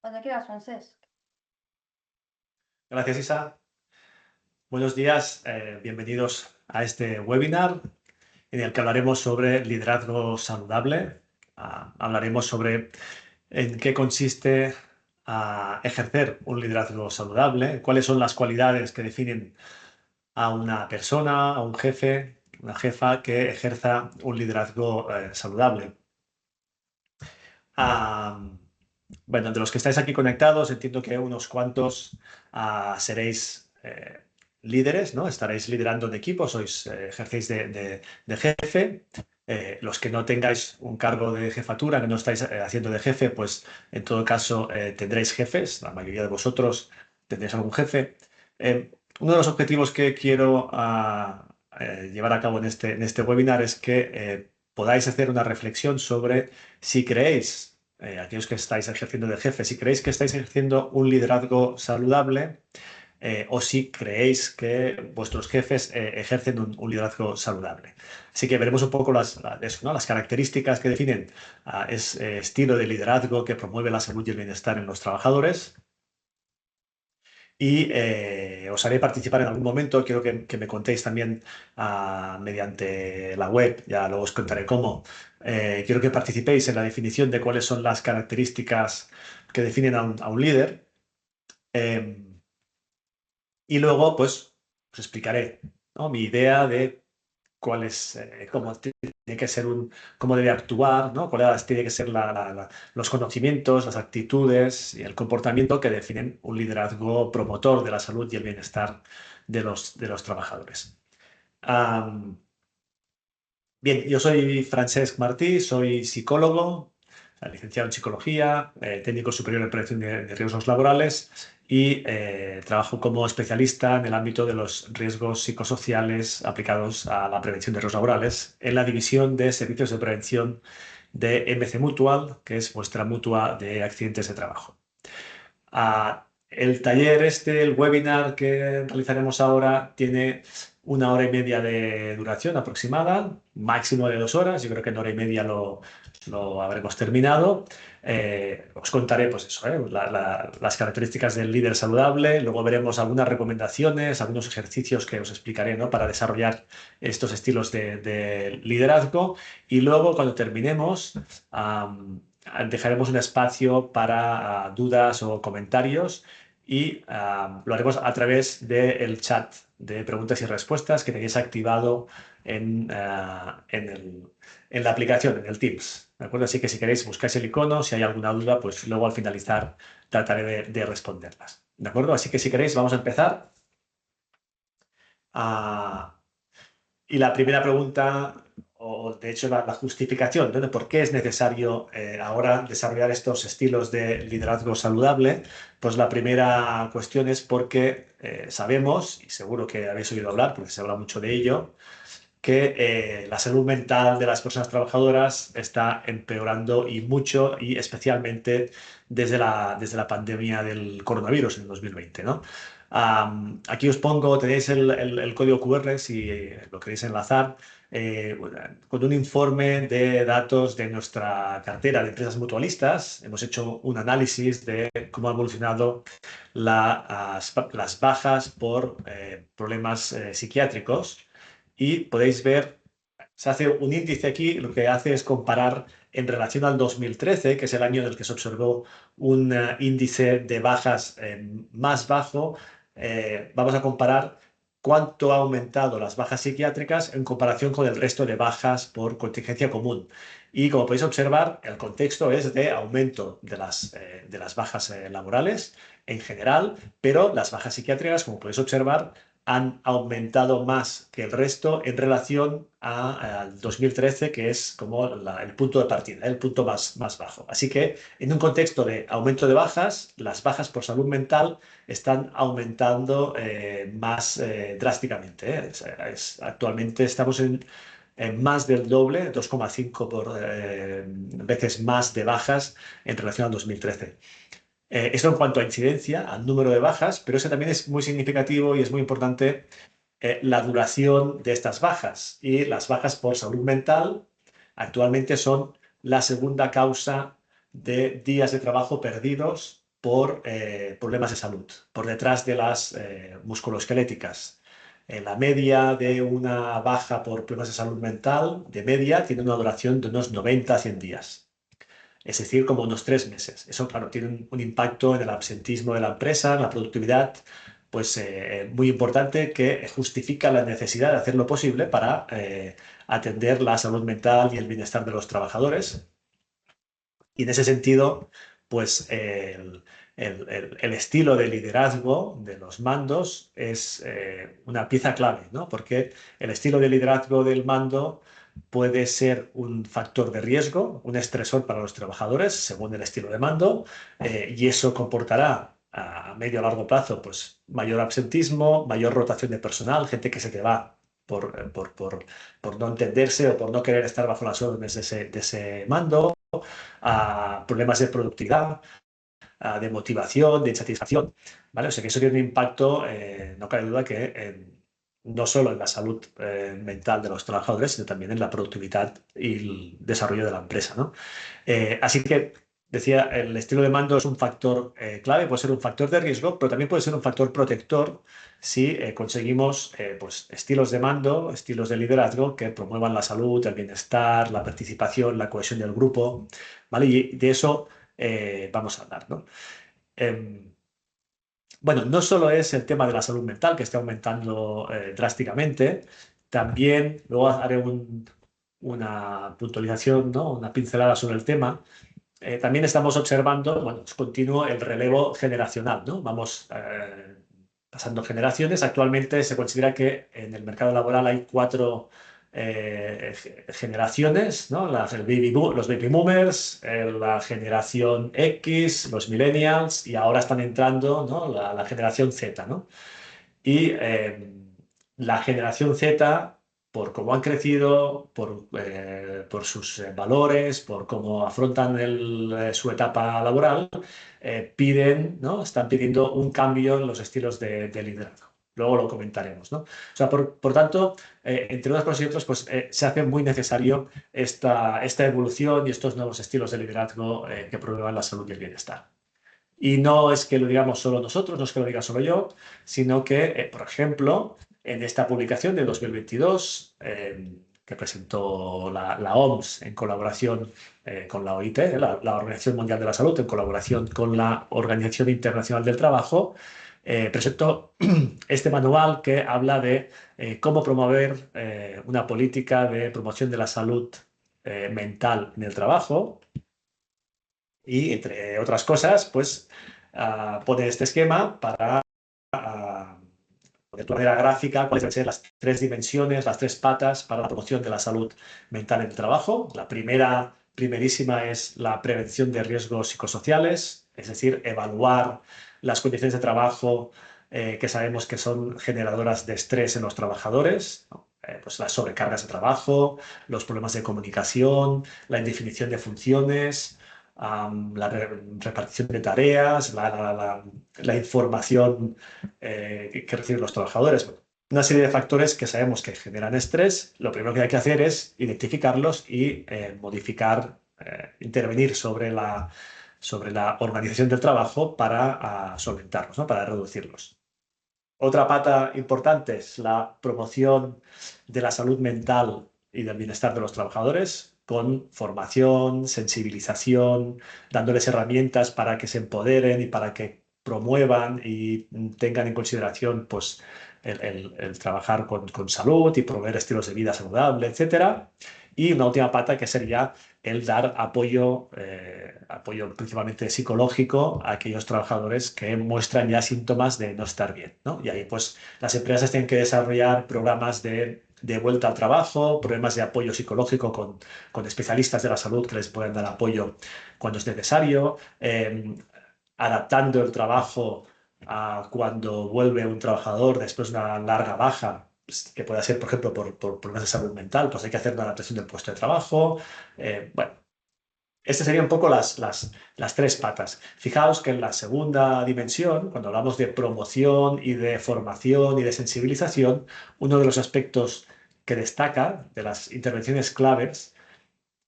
Cuando quieras, Francesc. Gracias, Isa. Buenos días, bienvenidos a este webinar en el que hablaremos sobre liderazgo saludable. Hablaremos sobre en qué consiste ejercer un liderazgo saludable, cuáles son las cualidades que definen a una persona, a un jefe, una jefa que ejerza un liderazgo saludable. Ah, bueno, de los que estáis aquí conectados, entiendo que unos cuantos seréis líderes, ¿no? Estaréis liderando de equipo, ejercéis de jefe. Los que no tengáis un cargo de jefatura, que no estáis haciendo de jefe, pues en todo caso tendréis jefes. La mayoría de vosotros tendréis algún jefe. Uno de los objetivos que quiero llevar a cabo en este webinar es que podáis hacer una reflexión sobre si creéis, aquellos que estáis ejerciendo de jefe, si creéis que estáis ejerciendo un liderazgo saludable o si creéis que vuestros jefes ejercen un liderazgo saludable. Así que veremos un poco ¿no? las características que definen ese estilo de liderazgo que promueve la salud y el bienestar en los trabajadores. Y os haré participar en algún momento. Quiero que me contéis también mediante la web, ya luego os contaré cómo. Quiero que participéis en la definición de cuáles son las características que definen a un líder. Y luego, pues, os explicaré, ¿no? Mi idea de cómo tiene que ser cómo debe actuar, ¿no? Cuáles tiene que ser los conocimientos, las actitudes y el comportamiento que definen un liderazgo promotor de la salud y el bienestar de los trabajadores. Bien, yo soy Francesc Martí, soy psicólogo, licenciado en psicología, técnico superior en prevención de riesgos laborales y trabajo como especialista en el ámbito de los riesgos psicosociales aplicados a la prevención de riesgos laborales en la división de servicios de prevención de MC Mutual, que es vuestra mutua de accidentes de trabajo. El taller el webinar que realizaremos ahora, tiene 1 hora y media de duración aproximada, máximo de 2 horas. Yo creo que en 1 hora y media lo habremos terminado. Os contaré, pues eso, las características del líder saludable. Luego veremos algunas recomendaciones, algunos ejercicios que os explicaré, ¿no? Para desarrollar estos estilos de liderazgo. Y luego, cuando terminemos, dejaremos un espacio para dudas o comentarios y lo haremos a través del chat de preguntas y respuestas que tenéis activado en la aplicación, en el Teams. ¿De acuerdo? Así que si queréis, buscáis el icono. Si hay alguna duda, pues luego al finalizar trataré de responderlas. ¿De acuerdo? Así que si queréis, vamos a empezar. Y la primera pregunta, o de hecho la justificación, ¿no? De por qué es necesario ahora desarrollar estos estilos de liderazgo saludable, pues la primera cuestión es porque sabemos, y seguro que habéis oído hablar, porque se habla mucho de ello, que la salud mental de las personas trabajadoras está empeorando y mucho, y especialmente desde la pandemia del coronavirus en 2020, ¿no? Aquí os pongo, tenéis el código QR si lo queréis enlazar, con un informe de datos de nuestra cartera de empresas mutualistas. Hemos hecho un análisis de cómo ha evolucionado las bajas por problemas psiquiátricos y podéis ver, se hace un índice aquí. Lo que hace es comparar en relación al 2013, que es el año en el que se observó un índice de bajas más bajo. Vamos a comparar cuánto ha aumentado las bajas psiquiátricas en comparación con el resto de bajas por contingencia común. Y como podéis observar, el contexto es de aumento de las bajas laborales en general, pero las bajas psiquiátricas, como podéis observar, han aumentado más que el resto en relación al 2013, que es como el punto de partida, el punto más bajo. Así que en un contexto de aumento de bajas, las bajas por salud mental están aumentando más drásticamente, ¿eh? Actualmente estamos en más del doble, 2,5 veces más de bajas en relación al 2013. Esto en cuanto a incidencia, al número de bajas, pero eso también es muy significativo y es muy importante la duración de estas bajas. Y las bajas por salud mental actualmente son la segunda causa de días de trabajo perdidos por problemas de salud, por detrás de las musculoesqueléticas. La media de una baja por problemas de salud mental, de media, tiene una duración de unos 90 a 100 días. Es decir, como unos 3 meses. Eso, claro, tiene un impacto en el absentismo de la empresa, en la productividad, pues muy importante, que justifica la necesidad de hacer lo posible para atender la salud mental y el bienestar de los trabajadores. Y en ese sentido, pues el estilo de liderazgo de los mandos es una pieza clave, ¿no? Porque el estilo de liderazgo del mando puede ser un factor de riesgo, un estresor para los trabajadores, según el estilo de mando, y eso comportará a medio o largo plazo pues, mayor absentismo, mayor rotación de personal, gente que se te va por no entenderse o por no querer estar bajo las órdenes de ese mando, a problemas de productividad, de motivación, de insatisfacción, ¿vale? O sea que eso tiene un impacto, no cabe duda que no solo en la salud mental de los trabajadores, sino también en la productividad y el desarrollo de la empresa, ¿no? Así que, decía, el estilo de mando es un factor clave, puede ser un factor de riesgo, pero también puede ser un factor protector si conseguimos pues, estilos de mando, estilos de liderazgo que promuevan la salud, el bienestar, la participación, la cohesión del grupo, ¿vale? Y de eso vamos a hablar, ¿no? Em, bueno, no solo es el tema de la salud mental que está aumentando drásticamente, también luego haré una puntualización, ¿no? Una pincelada sobre el tema. También estamos observando, bueno, es continuo el relevo generacional, ¿no? Vamos pasando generaciones. Actualmente se considera que en el mercado laboral hay cuatro generaciones, ¿no? Los baby boomers, la generación X, los millennials y ahora están entrando, ¿no? La generación Z, ¿no? Y la generación Z, por cómo han crecido, por sus valores, por cómo afrontan su etapa laboral, piden, ¿no? Están pidiendo un cambio en los estilos de liderazgo. Luego lo comentaremos, ¿no? O sea, por tanto, entre unas cosas y otras, pues se hace muy necesario esta evolución y estos nuevos estilos de liderazgo que promuevan la salud y el bienestar. Y no es que lo digamos solo nosotros, no es que lo diga solo yo, sino que, por ejemplo, en esta publicación de 2022, que presentó la OMS en colaboración con la OIT, la Organización Mundial de la Salud, en colaboración con la Organización Internacional del Trabajo, presentó este manual que habla de cómo promover una política de promoción de la salud mental en el trabajo y, entre otras cosas, pues pone este esquema para poner de manera gráfica cuáles deben ser las tres dimensiones, las tres patas para la promoción de la salud mental en el trabajo. La primerísima es la prevención de riesgos psicosociales, es decir, evaluar las condiciones de trabajo que sabemos que son generadoras de estrés en los trabajadores, ¿no? Pues las sobrecargas de trabajo, los problemas de comunicación, la indefinición de funciones, la repartición de tareas, la información que reciben los trabajadores. Bueno, una serie de factores que sabemos que generan estrés. Lo primero que hay que hacer es identificarlos y modificar, intervenir sobre la organización del trabajo para solventarlos, ¿no? Para reducirlos. Otra pata importante es la promoción de la salud mental y del bienestar de los trabajadores con formación, sensibilización, dándoles herramientas para que se empoderen y para que promuevan y tengan en consideración pues, el trabajar con salud y promover estilos de vida saludable, etcétera. Y una última pata que sería el dar apoyo principalmente psicológico a aquellos trabajadores que muestran ya síntomas de no estar bien, ¿no? Y ahí pues las empresas tienen que desarrollar programas de vuelta al trabajo, programas de apoyo psicológico con especialistas de la salud que les puedan dar apoyo cuando es necesario, adaptando el trabajo a cuando vuelve un trabajador después de una larga baja, pues, que pueda ser, por ejemplo, por problemas de salud mental, pues hay que hacer una adaptación del puesto de trabajo. Bueno, estas serían un poco las tres patas. Fijaos que en la segunda dimensión, cuando hablamos de promoción y de formación y de sensibilización, uno de los aspectos que destaca de las intervenciones claves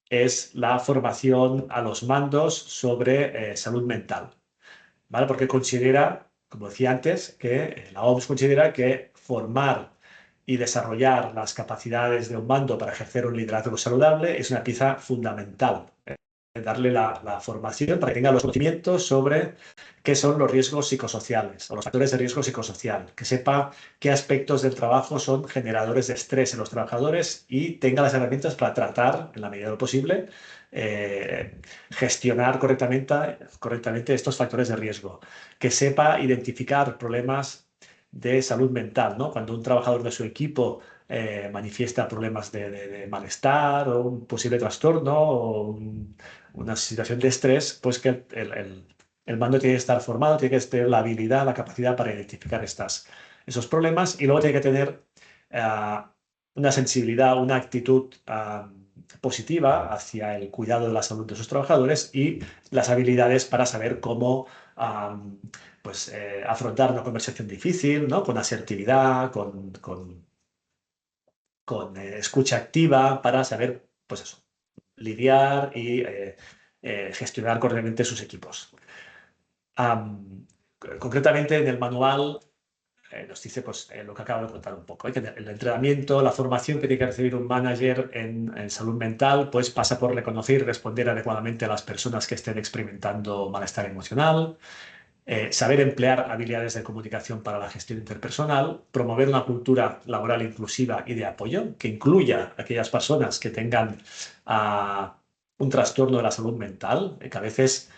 es la formación a los mandos sobre salud mental. ¿vale? Porque considera, como decía antes, que la OMS considera que formar y desarrollar las capacidades de un mando para ejercer un liderazgo saludable es una pieza fundamental. Darle la formación para que tenga los conocimientos sobre qué son los riesgos psicosociales o los factores de riesgo psicosocial, que sepa qué aspectos del trabajo son generadores de estrés en los trabajadores y tenga las herramientas para tratar, en la medida de lo posible, gestionar correctamente estos factores de riesgo, que sepa identificar problemas de salud mental, ¿no? Cuando un trabajador de su equipo manifiesta problemas de malestar o un posible trastorno o una situación de estrés, pues que el mando tiene que estar formado, tiene que tener la habilidad, la capacidad para identificar esos problemas y luego tiene que tener uh, una sensibilidad, una actitud positiva hacia el cuidado de la salud de sus trabajadores y las habilidades para saber cómo pues, afrontar una conversación difícil, ¿no? Con asertividad, con escucha activa para saber, pues eso, lidiar y gestionar correctamente sus equipos. Concretamente en el manual nos dice pues, lo que acabo de contar un poco, que el entrenamiento, la formación que tiene que recibir un manager en salud mental pues pasa por reconocer y responder adecuadamente a las personas que estén experimentando malestar emocional, saber emplear habilidades de comunicación para la gestión interpersonal, promover una cultura laboral inclusiva y de apoyo que incluya a aquellas personas que tengan un trastorno de la salud mental, que a veces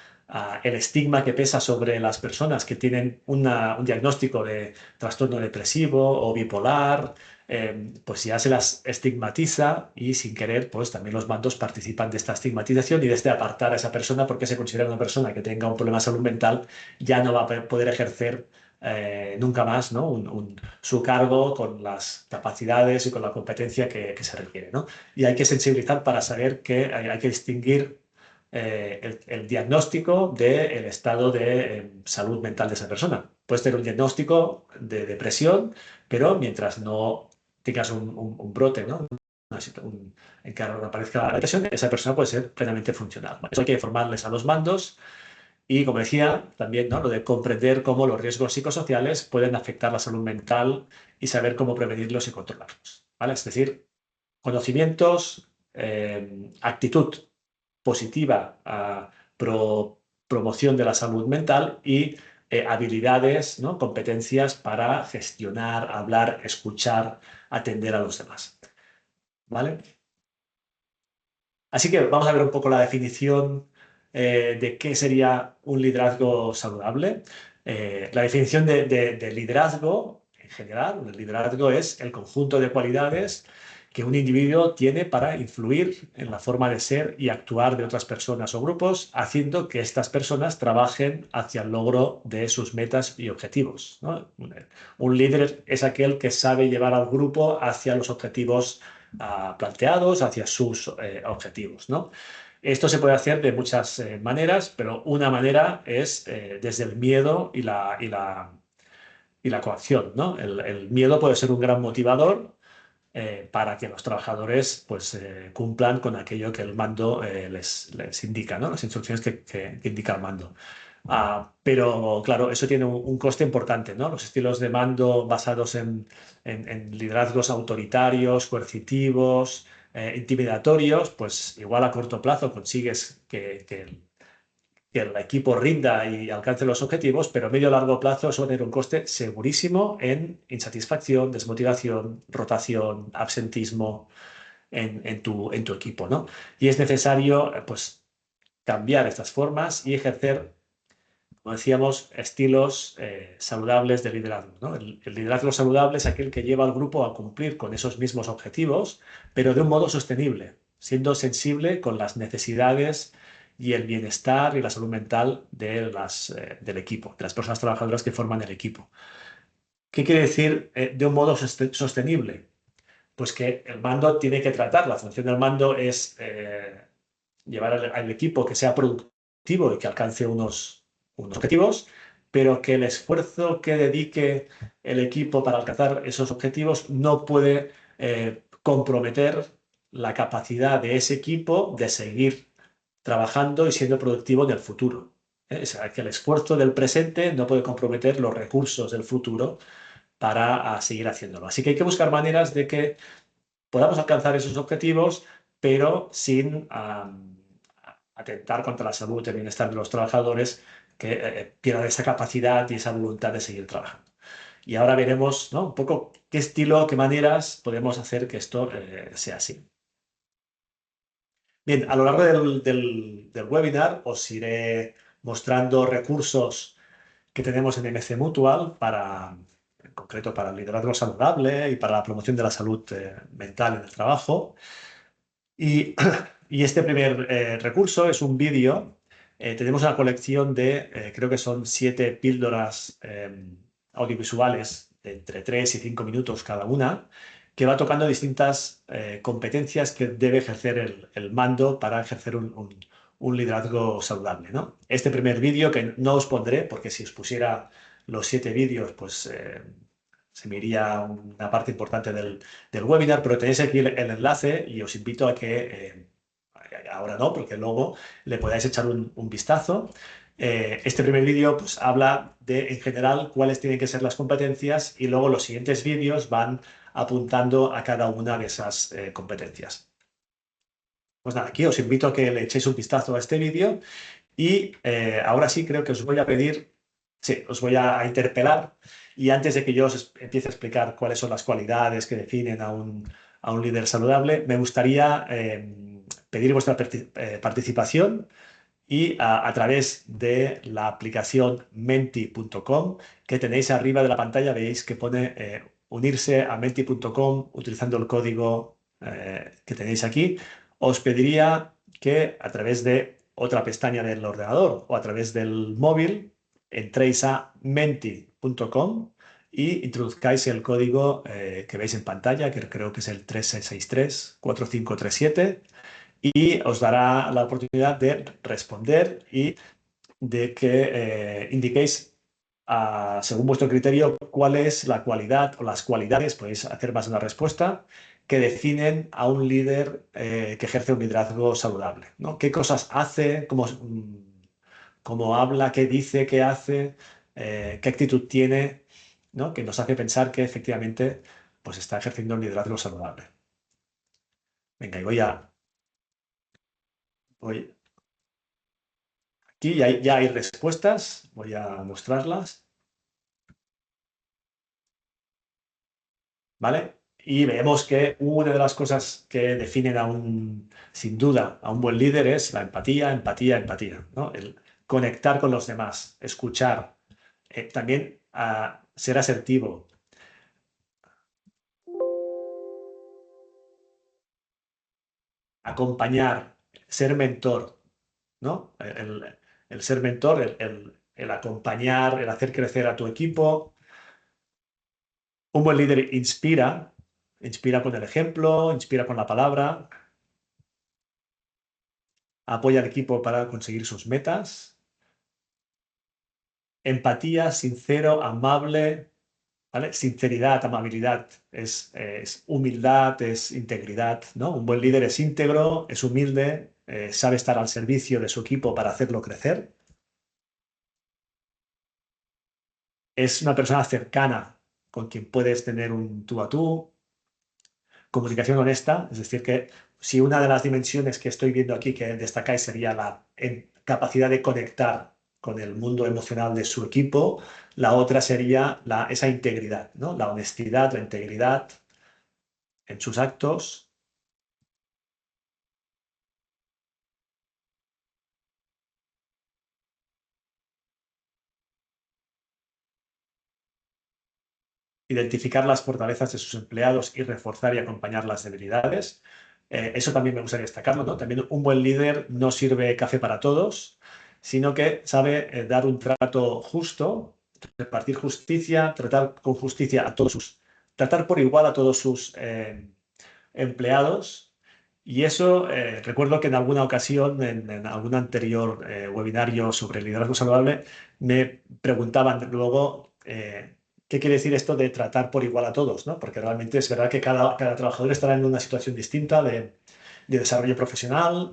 el estigma que pesa sobre las personas que tienen un diagnóstico de trastorno depresivo o bipolar, pues ya se las estigmatiza y sin querer, pues también los mandos participan de esta estigmatización y de este apartar a esa persona porque se considera una persona que tenga un problema de salud mental ya no va a poder ejercer nunca más, ¿no? Su cargo con las capacidades y con la competencia que se requiere, ¿no? Y hay que sensibilizar para saber que hay que distinguir el diagnóstico del estado de salud mental de esa persona. Puedes tener un diagnóstico de depresión, pero mientras no tengas un brote, ¿no? En que aparezca la depresión, esa persona puede ser plenamente funcional. Eso hay que formarles a los mandos y, como decía, también, ¿no? Lo de comprender cómo los riesgos psicosociales pueden afectar la salud mental y saber cómo prevenirlos y controlarlos, ¿vale? Es decir, conocimientos, actitud positiva a promoción de la salud mental y habilidades, ¿no? Competencias para gestionar, hablar, escuchar, atender a los demás, ¿vale? Así que vamos a ver un poco la definición de qué sería un liderazgo saludable. La definición de liderazgo, en general, el liderazgo es el conjunto de cualidades que un individuo tiene para influir en la forma de ser y actuar de otras personas o grupos, haciendo que estas personas trabajen hacia el logro de sus metas y objetivos, ¿no? Un líder es aquel que sabe llevar al grupo hacia los objetivos planteados, hacia sus objetivos, ¿no? Esto se puede hacer de muchas maneras, pero una manera es desde el miedo y la coacción, ¿no? El miedo puede ser un gran motivador para que los trabajadores pues, cumplan con aquello que el mando les indica, ¿no? Las instrucciones que indica el mando. Pero claro, eso tiene un coste importante, ¿no? Los estilos de mando basados en liderazgos autoritarios, coercitivos, intimidatorios, pues igual a corto plazo consigues que el equipo rinda y alcance los objetivos, pero a medio y largo plazo eso va a tener un coste segurísimo en insatisfacción, desmotivación, rotación, absentismo en tu equipo, ¿no? Y es necesario, pues, cambiar estas formas y ejercer, como decíamos, estilos saludables de liderazgo, ¿no? El liderazgo saludable es aquel que lleva al grupo a cumplir con esos mismos objetivos, pero de un modo sostenible, siendo sensible con las necesidades y el bienestar y la salud mental del equipo, de las personas trabajadoras que forman el equipo. ¿Qué quiere decir de un modo sostenible? Pues que el mando tiene que tratar, la función del mando es llevar al equipo que sea productivo y que alcance unos objetivos, pero que el esfuerzo que dedique el equipo para alcanzar esos objetivos no puede comprometer la capacidad de ese equipo de seguir trabajando y siendo productivo en el futuro. O sea, que el esfuerzo del presente no puede comprometer los recursos del futuro para seguir haciéndolo. Así que hay que buscar maneras de que podamos alcanzar esos objetivos, pero sin atentar contra la salud y el bienestar de los trabajadores que pierdan esa capacidad y esa voluntad de seguir trabajando. Y ahora veremos, ¿no?, un poco qué estilo, qué maneras podemos hacer que esto sea así. Bien, a lo largo del webinar os iré mostrando recursos que tenemos en MC Mutual para, en concreto para el liderazgo saludable y para la promoción de la salud mental en el trabajo. Y, y este primer recurso es un vídeo. Tenemos una colección de, creo que son 7 píldoras audiovisuales de entre 3 y 5 minutos cada una, que va tocando distintas competencias que debe ejercer el mando para ejercer un liderazgo saludable, ¿no? Este primer vídeo, que no os pondré, porque si os pusiera los 7 vídeos, pues se me iría una parte importante del webinar, pero tenéis aquí el enlace y os invito a que, ahora no, porque luego le podáis echar un vistazo. Este primer vídeo pues, habla de, en general, cuáles tienen que ser las competencias y luego los siguientes vídeos van apuntando a cada una de esas competencias. Pues nada, aquí os invito a que le echéis un vistazo a este vídeo y ahora sí creo que os voy a pedir, sí, os voy a interpelar y antes de que yo os empiece a explicar cuáles son las cualidades que definen a un líder saludable, me gustaría pedir vuestra participación y a través de la aplicación menti.com que tenéis arriba de la pantalla, veis que pone unirse a menti.com utilizando el código que tenéis aquí. Os pediría que a través de otra pestaña del ordenador o a través del móvil entréis a menti.com y introduzcáis el código que veis en pantalla, que creo que es el 3663-4537, y os dará la oportunidad de responder y de que indiquéis, según vuestro criterio, cuál es la cualidad o las cualidades, podéis hacer más de una respuesta, que definen a un líder que ejerce un liderazgo saludable, ¿no? ¿Qué cosas hace? ¿Cómo habla? ¿Qué dice? ¿Qué hace? ¿Qué actitud tiene? ¿No? Que nos hace pensar que efectivamente pues, está ejerciendo un liderazgo saludable. Venga, y voy aquí ya hay respuestas, voy a mostrarlas, ¿vale? Y vemos que una de las cosas que definen sin duda, a un buen líder es la empatía, empatía, empatía, ¿no? El conectar con los demás, escuchar, también ser asertivo, acompañar, ser mentor, ¿no? El ser mentor, el acompañar, el hacer crecer a tu equipo. Un buen líder inspira con el ejemplo, inspira con la palabra, apoya al equipo para conseguir sus metas. Empatía, sincero, amable, ¿vale? Sinceridad, amabilidad, es humildad, es integridad, ¿no? Un buen líder es íntegro, es humilde, sabe estar al servicio de su equipo para hacerlo crecer. Es una persona cercana con quien puedes tener un tú a tú. Comunicación honesta, es decir, que si una de las dimensiones que estoy viendo aquí que destacáis sería la capacidad de conectar con el mundo emocional de su equipo, la otra sería esa integridad, ¿no? La honestidad, la integridad en sus actos. Identificar las fortalezas de sus empleados y reforzar y acompañar las debilidades. Eso también me gustaría destacarlo, ¿no? También un buen líder no sirve café para todos, sino que sabe dar un trato justo, repartir justicia, tratar con justicia tratar por igual a todos sus empleados. Y eso, recuerdo que en alguna ocasión, en algún anterior webinario sobre liderazgo saludable, me preguntaban luego qué quiere decir esto de tratar por igual a todos, ¿no? Porque realmente es verdad que cada trabajador estará en una situación distinta de desarrollo profesional,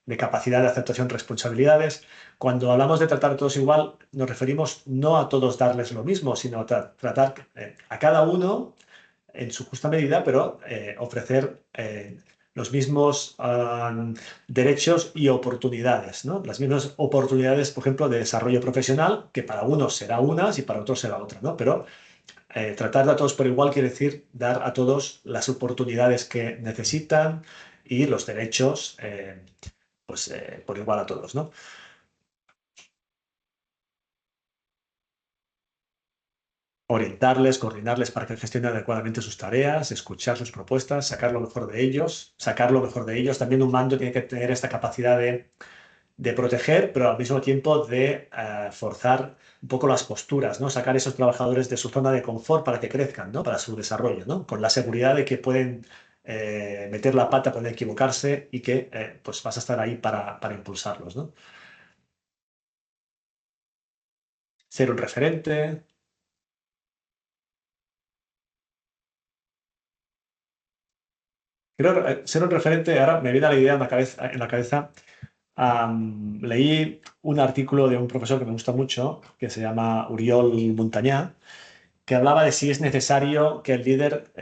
de capacidad de aceptación de responsabilidades. Cuando hablamos de tratar a todos igual, nos referimos no a todos darles lo mismo, sino a tratar a cada uno en su justa medida, pero ofrecer los mismos derechos y oportunidades, ¿no? Las mismas oportunidades, por ejemplo, de desarrollo profesional, que para unos será unas y para otros será otra, ¿no? Pero tratar a todos por igual quiere decir dar a todos las oportunidades que necesitan y los derechos por igual a todos, ¿no? Orientarles, coordinarles para que gestionen adecuadamente sus tareas, escuchar sus propuestas, sacar lo mejor de ellos, sacar lo mejor de ellos. También un mando tiene que tener esta capacidad de proteger, pero al mismo tiempo de forzar un poco las posturas, ¿no? Sacar a esos trabajadores de su zona de confort para que crezcan, ¿no? Para su desarrollo, ¿no? Con la seguridad de que pueden meter la pata, pueden equivocarse y que pues vas a estar ahí para impulsarlos, ¿no? Ser un referente. Creo ser un referente, ahora me viene la idea en la cabeza. Leí un artículo de un profesor que me gusta mucho, que se llama Uriol Montañá, que hablaba de si es necesario que el líder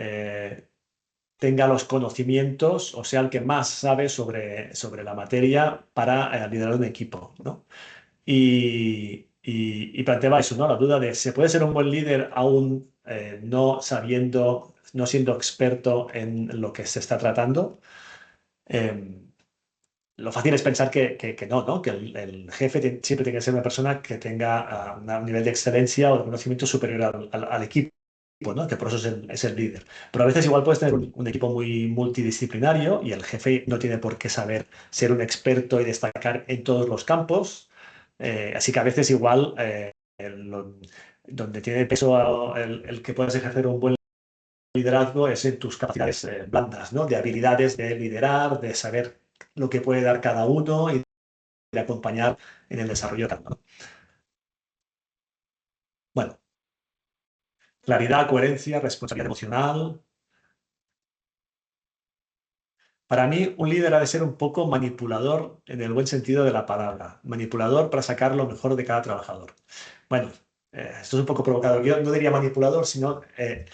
tenga los conocimientos o sea el que más sabe sobre la materia para liderar un equipo, ¿no? Y planteaba eso, ¿no? La duda de, ¿se puede ser un buen líder aún no sabiendo, no siendo experto en lo que se está tratando? Eh, lo fácil es pensar que no, ¿no? Que el jefe siempre tiene que ser una persona que tenga un nivel de excelencia o de conocimiento superior al equipo, ¿no? Que por eso es el líder. Pero a veces igual puedes tener un equipo muy multidisciplinario y el jefe no tiene por qué saber ser un experto y destacar en todos los campos. Así que a veces igual donde tiene peso el que puedas ejercer un buen liderazgo es en tus capacidades blandas, ¿no? De habilidades de liderar, de saber lo que puede dar cada uno y de acompañar en el desarrollo de cada uno. Bueno, claridad, coherencia, responsabilidad emocional. Para mí, un líder ha de ser un poco manipulador en el buen sentido de la palabra. Manipulador para sacar lo mejor de cada trabajador. Bueno, esto es un poco provocador. Yo no diría manipulador, sino eh,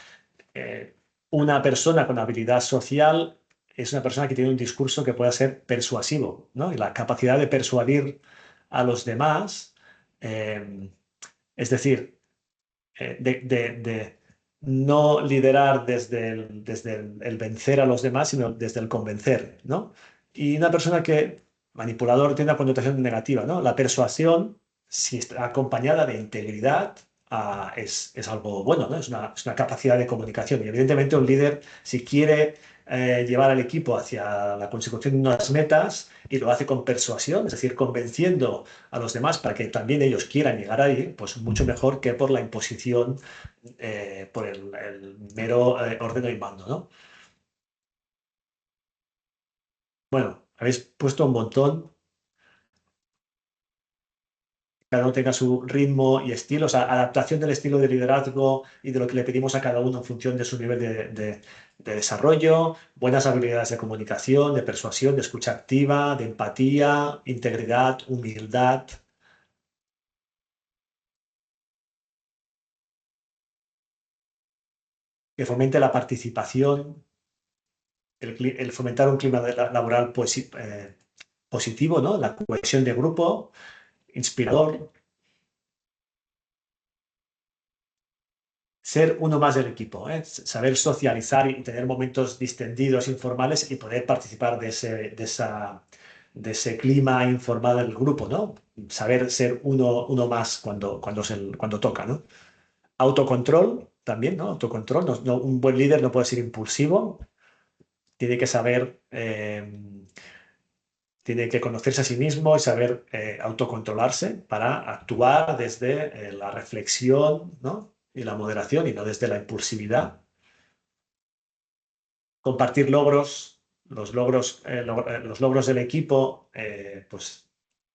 una persona con habilidad social es una persona que tiene un discurso que pueda ser persuasivo, ¿no? Y la capacidad de persuadir a los demás, es decir, de no liderar desde el vencer a los demás, sino desde el convencer, ¿no? Y una persona que manipulador tiene una connotación negativa, ¿no? La persuasión, si está acompañada de integridad, es algo bueno, ¿no? Es una capacidad de comunicación. Y evidentemente un líder, si quiere llevar al equipo hacia la consecución de unas metas y lo hace con persuasión, es decir, convenciendo a los demás para que también ellos quieran llegar ahí, pues mucho mejor que por la imposición, por el mero ordeno y mando, ¿no? Bueno, habéis puesto un montón, cada uno tenga su ritmo y estilo, o sea, adaptación del estilo de liderazgo y de lo que le pedimos a cada uno en función de su nivel de desarrollo, buenas habilidades de comunicación, de persuasión, de escucha activa, de empatía, integridad, humildad, que fomente la participación, el fomentar un clima laboral positivo, ¿no? La cohesión de grupo, inspirador, ser uno más del equipo, ¿eh? Saber socializar y tener momentos distendidos, informales y poder participar de ese clima informal del grupo, ¿no? Saber ser uno más cuando toca, ¿no? Autocontrol también, ¿no? Autocontrol. Un buen líder no puede ser impulsivo, tiene que saber, tiene que conocerse a sí mismo y saber autocontrolarse para actuar desde la reflexión, ¿no? Y la moderación y no desde la impulsividad. Compartir logros, los logros del equipo, pues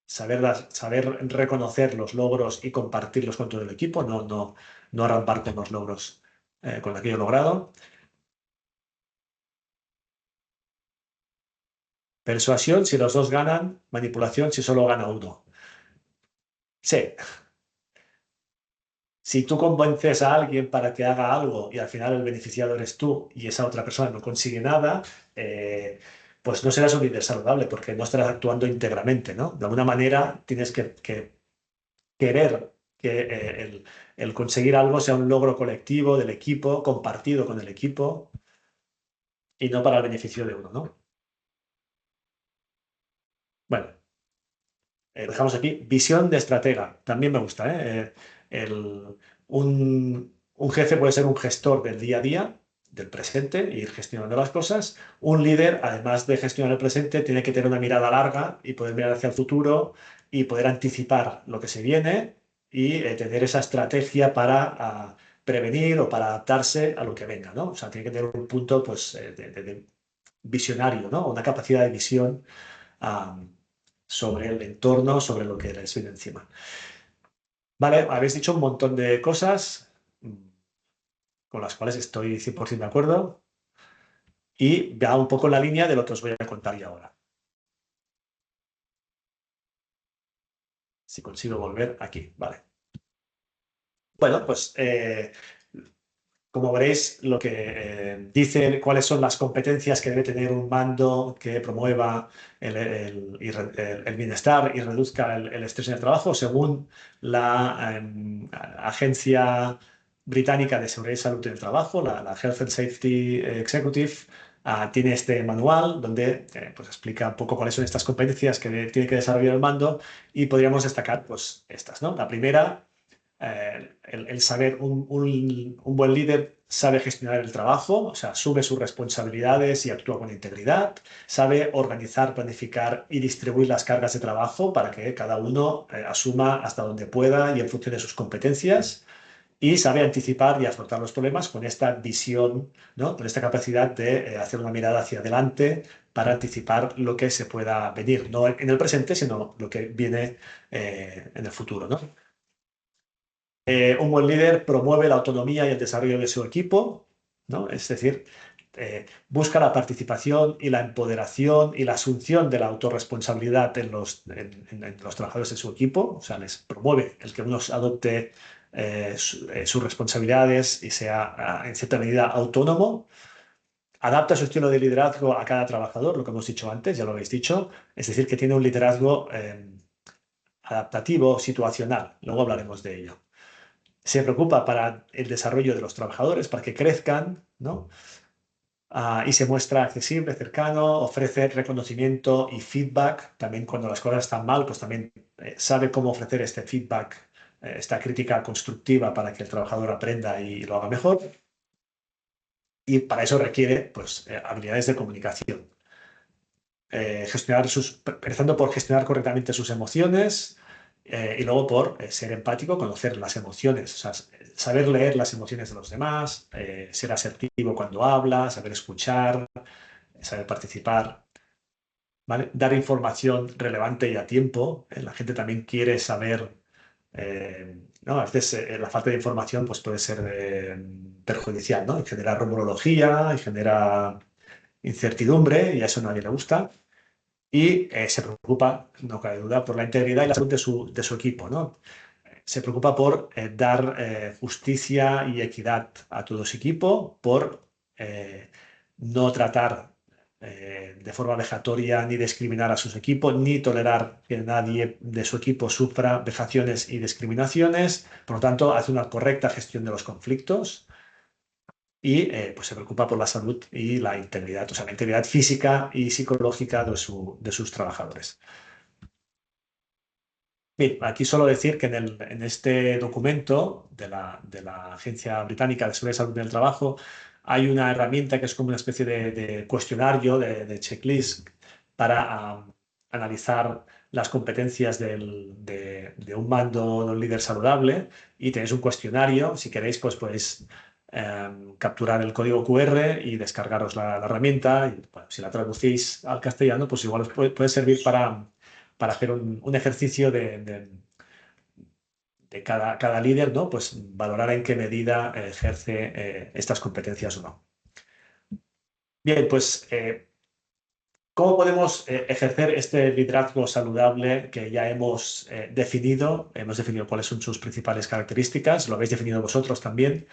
saber reconocer los logros y compartirlos con todo el equipo, no arrampar con los logros con aquello logrado. Persuasión si los dos ganan, manipulación si solo gana uno. Sí, si tú convences a alguien para que haga algo y al final el beneficiado eres tú y esa otra persona no consigue nada, pues no serás un líder saludable porque no estarás actuando íntegramente, ¿no? De alguna manera tienes que querer que el conseguir algo sea un logro colectivo del equipo, compartido con el equipo y no para el beneficio de uno, ¿no? Bueno, dejamos aquí. Visión de estratega. También me gusta, ¿eh? Un jefe puede ser un gestor del día a día, del presente, e ir gestionando las cosas. Un líder, además de gestionar el presente, tiene que tener una mirada larga y poder mirar hacia el futuro y poder anticipar lo que se viene y tener esa estrategia para prevenir o para adaptarse a lo que venga, ¿no? O sea, tiene que tener un punto, pues, de visionario, ¿no? Una capacidad de visión sobre el entorno, sobre lo que les viene encima. Vale, habéis dicho un montón de cosas con las cuales estoy 100% de acuerdo y va un poco en la línea de lo que os voy a contar yo ahora. Si consigo volver aquí, vale. Bueno, pues como veréis, lo que dice cuáles son las competencias que debe tener un mando que promueva el bienestar y reduzca el estrés en el trabajo, según la Agencia Británica de Seguridad y Salud en el Trabajo, la Health and Safety Executive. Tiene este manual donde pues explica un poco cuáles son estas competencias que tiene que desarrollar el mando y podríamos destacar pues estas, ¿no? La primera, el saber, un buen líder sabe gestionar el trabajo, o sea, asume sus responsabilidades y actúa con integridad, sabe organizar, planificar y distribuir las cargas de trabajo para que cada uno asuma hasta donde pueda y en función de sus competencias. Y sabe anticipar y afrontar los problemas con esta visión, ¿no? Con esta capacidad de hacer una mirada hacia adelante para anticipar lo que se pueda venir, no en el presente, sino lo que viene en el futuro, ¿no? Un buen líder promueve la autonomía y el desarrollo de su equipo, ¿no? Es decir, busca la participación y la empoderación y la asunción de la autorresponsabilidad en los trabajadores de su equipo, o sea, les promueve el que uno adopte sus responsabilidades y sea en cierta medida autónomo. Adapta su estilo de liderazgo a cada trabajador, lo que hemos dicho antes, ya lo habéis dicho, es decir, que tiene un liderazgo adaptativo, situacional. Luego hablaremos de ello. Se preocupa para el desarrollo de los trabajadores, para que crezcan, ¿no? Y se muestra accesible, cercano, ofrece reconocimiento y feedback. También cuando las cosas están mal, pues también sabe cómo ofrecer este feedback, esta crítica constructiva para que el trabajador aprenda y lo haga mejor. Y para eso requiere, pues, habilidades de comunicación. Empezando por gestionar correctamente sus emociones y luego por ser empático, conocer las emociones, o sea, saber leer las emociones de los demás, ser asertivo cuando habla, saber escuchar, saber participar, ¿vale? Dar información relevante y a tiempo. La gente también quiere saber, ¿no? A veces la falta de información pues, puede ser perjudicial, ¿no? Y genera rumorología y genera incertidumbre y a eso a nadie le gusta y se preocupa, no cabe duda, por la integridad y la salud de su equipo, ¿no? Se preocupa por dar justicia y equidad a todo su equipo, por no tratar de forma vejatoria ni discriminar a sus equipos, ni tolerar que nadie de su equipo sufra vejaciones y discriminaciones. Por lo tanto, hace una correcta gestión de los conflictos y pues se preocupa por la salud y la integridad, o sea, la integridad física y psicológica de sus trabajadores. Bien, aquí solo decir que en este documento de la Agencia Británica de Seguridad y Salud en el Trabajo hay una herramienta que es como una especie de cuestionario, de checklist para analizar las competencias de un mando, de un líder saludable y tenéis un cuestionario, si queréis pues podéis capturar el código QR y descargaros la herramienta y bueno, si la traducís al castellano pues igual os puede servir para hacer un ejercicio de cada líder, ¿no? Pues valorar en qué medida ejerce estas competencias o no. Bien, pues ¿Cómo podemos ejercer este liderazgo saludable que ya hemos definido? Hemos definido cuáles son sus principales características, lo habéis definido vosotros también.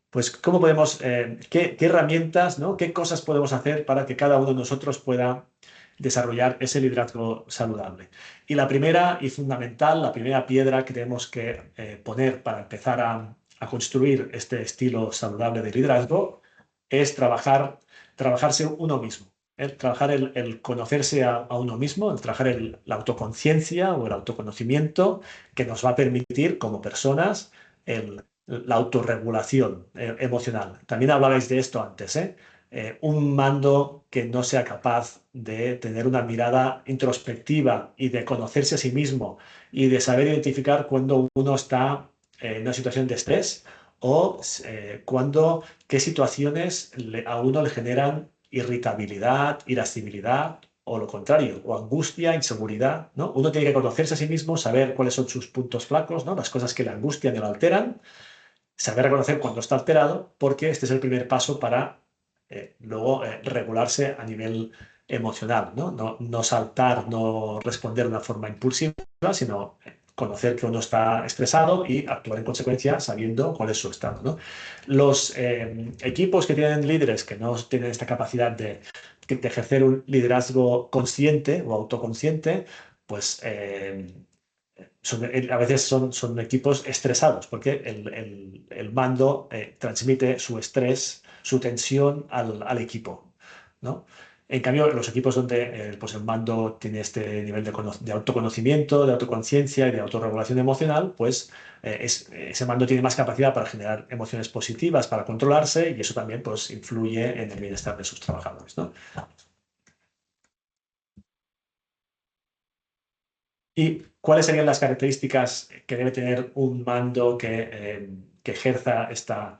Pues, ¿cómo podemos, qué herramientas, ¿no? ¿Qué cosas podemos hacer para que cada uno de nosotros pueda desarrollar ese liderazgo saludable? Y la primera y fundamental, la primera piedra que tenemos que poner para empezar a construir este estilo saludable de liderazgo es trabajarse uno mismo. Trabajar el conocerse a uno mismo, el trabajar la autoconciencia o el autoconocimiento que nos va a permitir como personas la autorregulación emocional. También hablabais de esto antes, ¿eh? Un mando que no sea capaz de tener una mirada introspectiva y de conocerse a sí mismo y de saber identificar cuando uno está en una situación de estrés o qué situaciones a uno le generan irritabilidad, irascibilidad o lo contrario, o angustia, inseguridad, ¿no? Uno tiene que conocerse a sí mismo, saber cuáles son sus puntos flacos, ¿no? Las cosas que le angustian y le alteran, saber reconocer cuando está alterado, porque este es el primer paso para luego regularse a nivel emocional, ¿no? No saltar, no responder de una forma impulsiva, sino conocer que uno está estresado y actuar en consecuencia sabiendo cuál es su estado, ¿no? Los equipos que tienen líderes que no tienen esta capacidad de ejercer un liderazgo consciente o autoconsciente, pues a veces son equipos estresados porque el mando transmite su estrés, su tensión al equipo, ¿no? En cambio, los equipos donde pues el mando tiene este nivel de autoconocimiento, de autoconciencia y de autorregulación emocional, pues ese mando tiene más capacidad para generar emociones positivas, para controlarse, y eso también pues, influye en el bienestar de sus trabajadores, ¿no? ¿Y cuáles serían las características que debe tener un mando que ejerza esta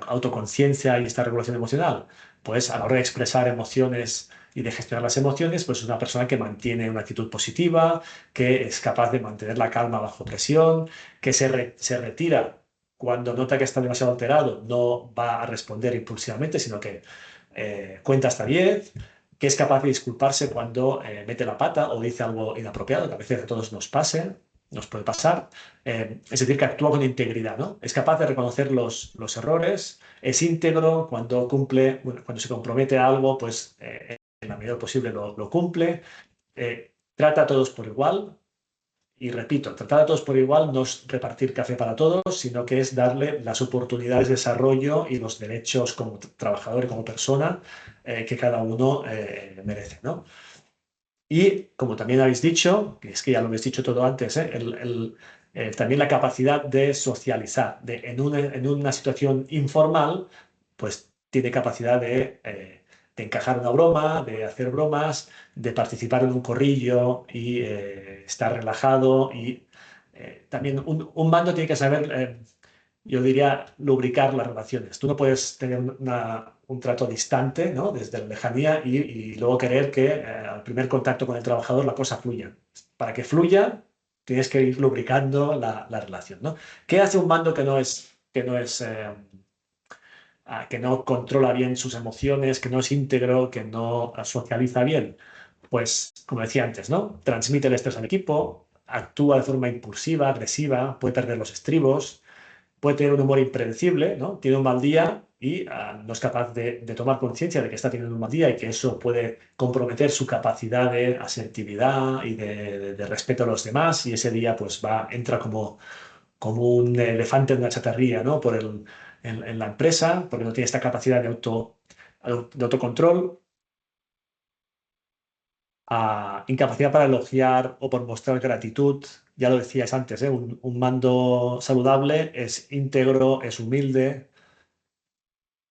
autoconciencia y esta regulación emocional? Pues a la hora de expresar emociones y de gestionar las emociones, pues es una persona que mantiene una actitud positiva, que es capaz de mantener la calma bajo presión, que se retira cuando nota que está demasiado alterado, no va a responder impulsivamente, sino que cuenta hasta 10, que es capaz de disculparse cuando mete la pata o dice algo inapropiado, que a veces a todos nos puede pasar. Es decir, que actúa con integridad, ¿no? Es capaz de reconocer los errores, es íntegro cuando cumple, bueno, cuando se compromete a algo, pues en la medida posible lo cumple, trata a todos por igual. Y repito, tratar a todos por igual no es repartir café para todos, sino que es darle las oportunidades de desarrollo y los derechos como trabajador y como persona que cada uno merece, ¿no? Y como también habéis dicho, que es que ya lo habéis dicho todo antes, también la capacidad de socializar, en una situación informal, pues tiene capacidad de encajar una broma, de hacer bromas, de participar en un corrillo y estar relajado. Y también un mando tiene que saber yo diría, lubricar las relaciones. Tú no puedes tener un trato distante, ¿no? Desde la lejanía y luego querer que al primer contacto con el trabajador la cosa fluya. Para que fluya, tienes que ir lubricando la relación, ¿no? ¿Qué hace un mando que no controla bien sus emociones, que no es íntegro, que no socializa bien? Pues, como decía antes, ¿no? Transmite el estrés al equipo, actúa de forma impulsiva, agresiva, puede perder los estribos, puede tener un humor impredecible, ¿no? Tiene un mal día y no es capaz de tomar conciencia de que está teniendo un mal día y que eso puede comprometer su capacidad de asertividad y de respeto a los demás, y ese día pues entra como un elefante en una chatarría, ¿no? En la empresa, porque no tiene esta capacidad de autocontrol, incapacidad para elogiar o por mostrar gratitud. Ya lo decías antes, ¿eh? Un mando saludable es íntegro, es humilde.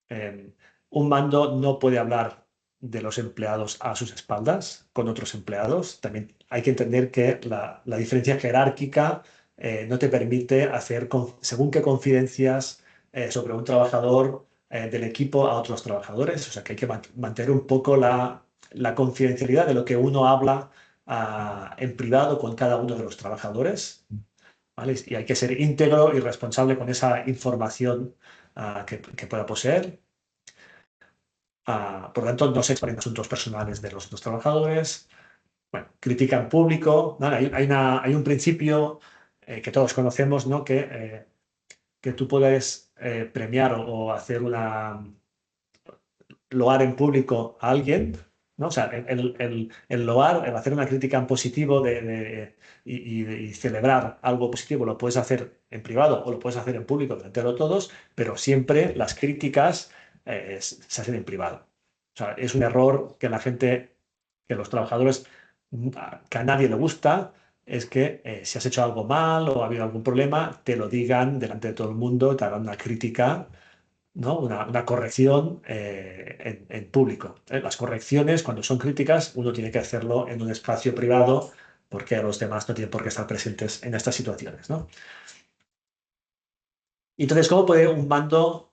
Eh, un mando no puede hablar de los empleados a sus espaldas con otros empleados. También hay que entender que la diferencia jerárquica no te permite hacer según qué confidencias sobre un trabajador del equipo a otros trabajadores. O sea que hay que mantener un poco la confidencialidad de lo que uno habla en privado con cada uno de los trabajadores, ¿vale? Y hay que ser íntegro y responsable con esa información que pueda poseer. Por lo tanto, no se expanden asuntos personales de los trabajadores. Bueno, crítica en público, ¿no? Hay un principio que todos conocemos, ¿no? Que tú puedes premiar o hacer loar en público a alguien, ¿no? O sea, el loar, el hacer una crítica en positivo y celebrar algo positivo, lo puedes hacer en privado o lo puedes hacer en público delante de todos, pero siempre las críticas se hacen en privado. O sea, es un error que la gente, que los trabajadores, que a nadie le gusta, es que si has hecho algo mal o ha habido algún problema, te lo digan delante de todo el mundo, te hagan una crítica, ¿no? Una corrección en público. Las correcciones, cuando son críticas, uno tiene que hacerlo en un espacio privado porque los demás no tienen por qué estar presentes en estas situaciones, ¿no? Entonces, ¿cómo puede un mando,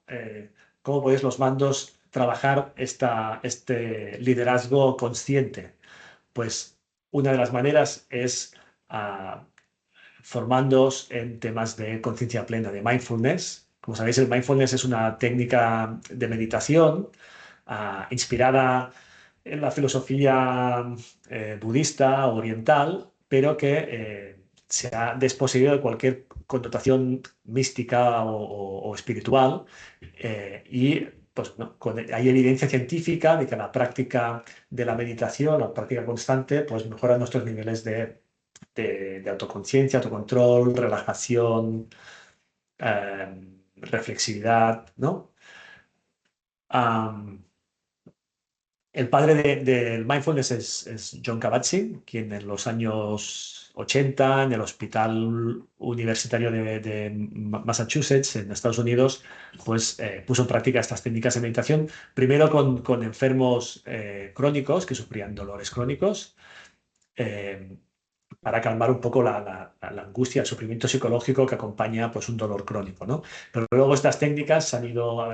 cómo pueden los mandos trabajar este liderazgo consciente? Pues una de las maneras es ah, formándoos en temas de conciencia plena, de mindfulness. Como sabéis, el mindfulness es una técnica de meditación inspirada en la filosofía budista oriental, pero que se ha desposeído de cualquier connotación mística o espiritual. Y pues, no, hay evidencia científica de que la práctica de la meditación, la práctica constante, pues mejora nuestros niveles de autoconciencia, autocontrol, relajación, reflexividad, ¿no? Am, el padre del mindfulness es John Kabat-Zinn, quien en los años 80 en el Hospital Universitario de Massachusetts, en Estados Unidos, pues puso en práctica estas técnicas de meditación, primero con enfermos crónicos que sufrían dolores crónicos, eh, para calmar un poco la angustia, el sufrimiento psicológico que acompaña pues, un dolor crónico, ¿no? Pero luego estas técnicas se han ido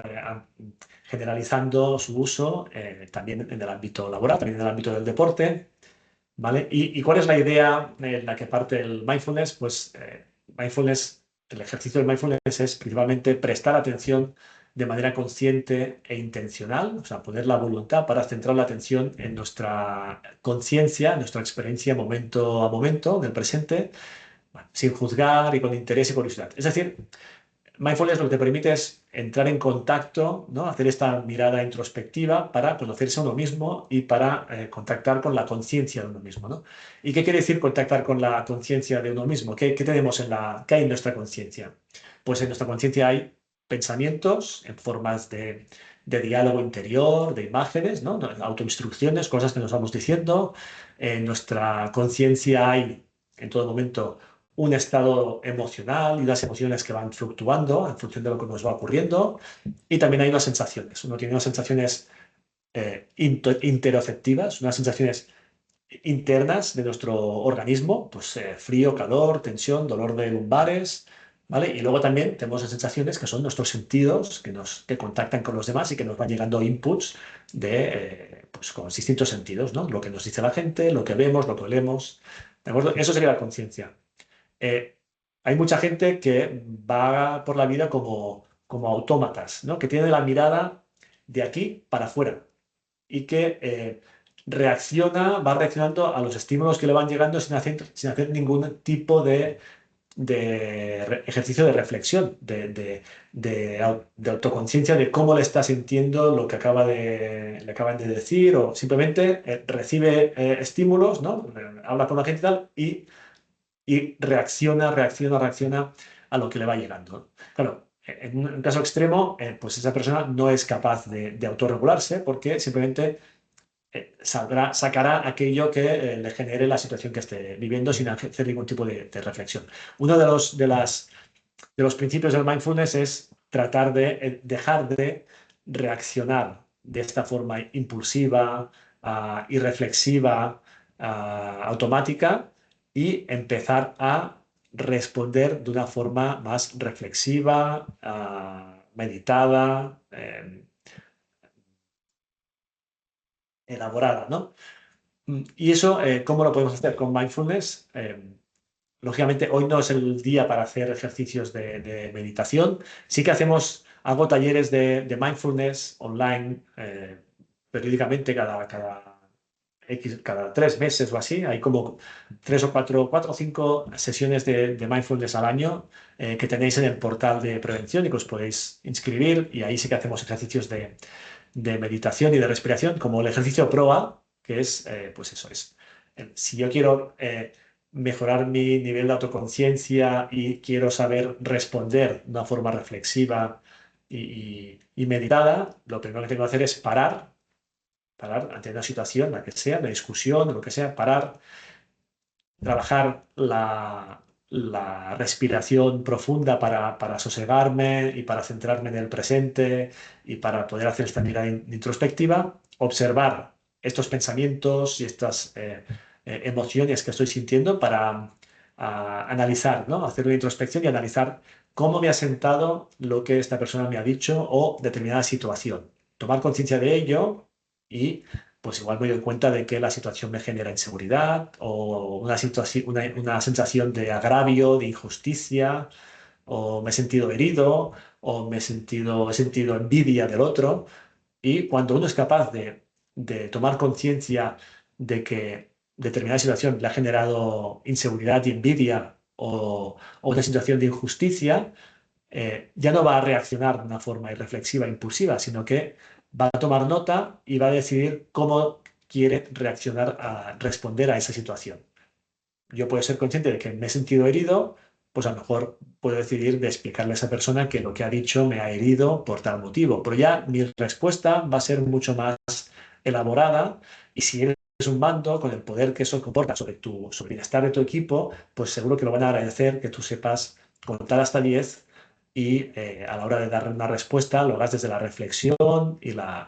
generalizando su uso también en el ámbito laboral, también en el ámbito del deporte, ¿vale? ¿Y cuál es la idea en la que parte el mindfulness? Pues mindfulness, el ejercicio del mindfulness es principalmente prestar atención de manera consciente e intencional, o sea, poner la voluntad para centrar la atención en nuestra conciencia, en nuestra experiencia momento a momento, en el presente, bueno, sin juzgar y con interés y curiosidad. Es decir, mindfulness lo que te permite es entrar en contacto, ¿no? Hacer esta mirada introspectiva para conocerse a uno mismo y para contactar con la conciencia de uno mismo, ¿no? ¿Y qué quiere decir contactar con la conciencia de uno mismo? ¿Qué tenemos qué hay en nuestra conciencia? Pues en nuestra conciencia hay pensamientos en formas de diálogo interior, de imágenes, ¿no? Autoinstrucciones, cosas que nos vamos diciendo. En nuestra conciencia hay en todo momento un estado emocional y las emociones que van fluctuando en función de lo que nos va ocurriendo. Y también hay unas sensaciones. Uno tiene unas sensaciones interoceptivas, unas sensaciones internas de nuestro organismo, pues frío, calor, tensión, dolor de lumbares, ¿vale? Y luego también tenemos las sensaciones que son nuestros sentidos que contactan con los demás y que nos van llegando inputs pues con distintos sentidos, ¿no? Lo que nos dice la gente, lo que vemos, lo que olemos, ¿de acuerdo? Eso sería la conciencia. eh, Hay mucha gente que va por la vida como autómatas, ¿no? Que tiene la mirada de aquí para afuera y que va reaccionando a los estímulos que le van llegando sin hacer ningún tipo de ejercicio de reflexión, de autoconciencia de cómo le está sintiendo lo que le acaban de decir, o simplemente recibe estímulos, ¿no? Habla con la gente y tal, y reacciona a lo que le va llegando. Claro, en un caso extremo, pues esa persona no es capaz de autorregularse porque simplemente sacará aquello que le genere la situación que esté viviendo sin hacer ningún tipo de reflexión. Uno de los principios del mindfulness es tratar de dejar de reaccionar de esta forma impulsiva, irreflexiva, automática, y empezar a responder de una forma más reflexiva, meditada, elaborada, ¿no? Y eso, ¿cómo lo podemos hacer con mindfulness? Lógicamente, hoy no es el día para hacer ejercicios de meditación. Sí que hago talleres de mindfulness online, periódicamente cada 3 meses o así. Hay como 3 o 4 o 5 sesiones de mindfulness al año que tenéis en el portal de prevención y que os podéis inscribir. Y ahí sí que hacemos ejercicios de meditación y de respiración, como el ejercicio PROA, que es, pues eso es. Si yo quiero mejorar mi nivel de autoconciencia y quiero saber responder de una forma reflexiva y meditada, lo primero que tengo que hacer es parar ante una situación, la que sea, una discusión, lo que sea, parar, trabajar la respiración profunda para sosegarme y para centrarme en el presente y para poder hacer esta mirada introspectiva, observar estos pensamientos y estas emociones que estoy sintiendo para analizar, ¿no? Hacer una introspección y analizar cómo me ha sentado lo que esta persona me ha dicho o determinada situación. Tomar conciencia de ello y pues igual me doy cuenta de que la situación me genera inseguridad o una sensación de agravio, de injusticia, o me he sentido herido, o he sentido envidia del otro. Y cuando uno es capaz de tomar conciencia de que determinada situación le ha generado inseguridad y envidia o una situación de injusticia, ya no va a reaccionar de una forma irreflexiva, impulsiva, sino que va a tomar nota y va a decidir cómo quiere reaccionar a responder a esa situación. Yo puedo ser consciente de que me he sentido herido, pues a lo mejor puedo decidir de explicarle a esa persona que lo que ha dicho me ha herido por tal motivo, pero ya mi respuesta va a ser mucho más elaborada y si eres un mando con el poder que eso comporta sobre el bienestar de tu equipo, pues seguro que lo van a agradecer que tú sepas contar hasta 10 y a la hora de dar una respuesta lo hagas desde la reflexión y la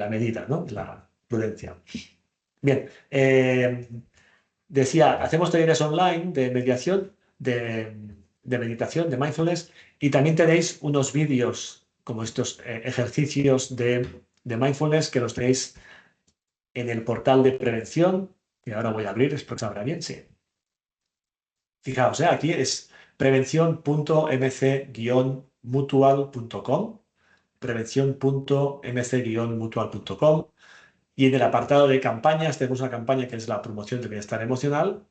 medida, ¿no? La prudencia. Bien, decía, hacemos talleres online de mediación, de meditación, de mindfulness, y también tenéis unos vídeos como estos ejercicios de mindfulness que los tenéis en el portal de prevención, que ahora voy a abrir, espero que se abra bien, sí. Fijaos, aquí es prevención.mc-mutual.com, prevención.mc-mutual.com. Y en el apartado de campañas tenemos una campaña que es la promoción del bienestar emocional.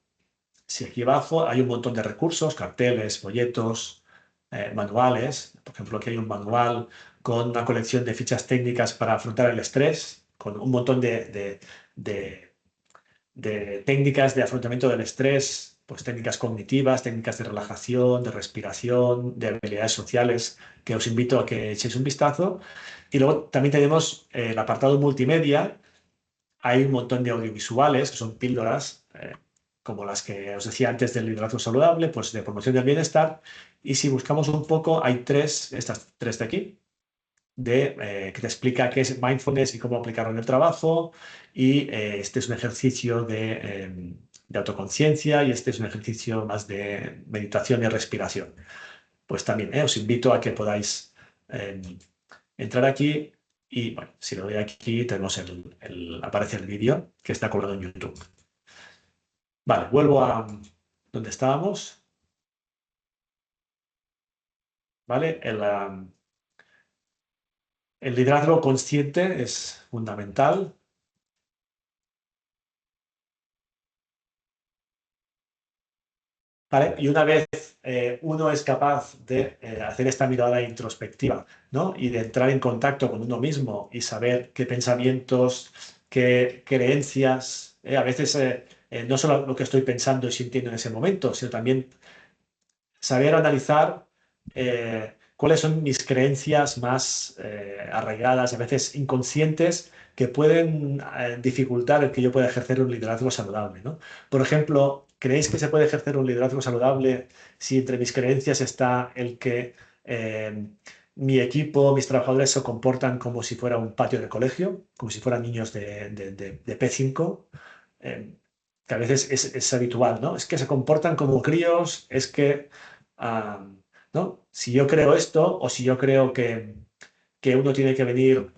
Si aquí abajo hay un montón de recursos, carteles, folletos, manuales. Por ejemplo, aquí hay un manual con una colección de fichas técnicas para afrontar el estrés, con un montón de técnicas de afrontamiento del estrés, pues técnicas cognitivas, técnicas de relajación, de respiración, de habilidades sociales, que os invito a que echéis un vistazo. Y luego también tenemos el apartado multimedia. Hay un montón de audiovisuales, que son píldoras, como las que os decía antes del liderazgo saludable, pues de promoción del bienestar. Y si buscamos un poco, hay estas tres de aquí, que te explica qué es mindfulness y cómo aplicarlo en el trabajo. Y este es un ejercicio de autoconciencia y este es un ejercicio más de meditación y respiración. Pues también os invito a que podáis eh, entrar aquí y, bueno, si lo doy aquí, tenemos aparece el vídeo que está colgado en YouTube. Vale, vuelvo a donde estábamos. ¿Vale? El liderazgo consciente es fundamental. ¿Vale? Y una vez uno es capaz de hacer esta mirada introspectiva, ¿no? Y de entrar en contacto con uno mismo y saber qué pensamientos, qué creencias, a veces no solo lo que estoy pensando y sintiendo en ese momento, sino también saber analizar cuáles son mis creencias más arraigadas, a veces inconscientes, que pueden dificultar el que yo pueda ejercer un liderazgo saludable, ¿no? Por ejemplo, ¿creéis que se puede ejercer un liderazgo saludable si entre mis creencias está el que mi equipo, mis trabajadores se comportan como si fuera un patio de colegio, como si fueran niños de P5? Eh, que a veces es habitual, ¿no? Es que se comportan como críos, es que ah, ¿no? Si yo creo esto o si yo creo que uno tiene que venir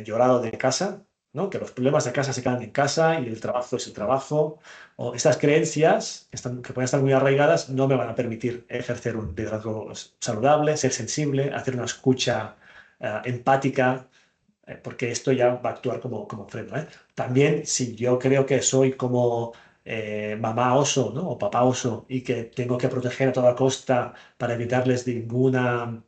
llorado de casa, ¿no? Que los problemas de casa se quedan en casa y el trabajo es el trabajo, o estas creencias que pueden estar muy arraigadas no me van a permitir ejercer un liderazgo saludable, ser sensible, hacer una escucha empática, porque esto ya va a actuar como freno, ¿eh? También, si yo creo que soy como mamá oso, ¿no? O papá oso y que tengo que proteger a toda costa para evitarles ninguna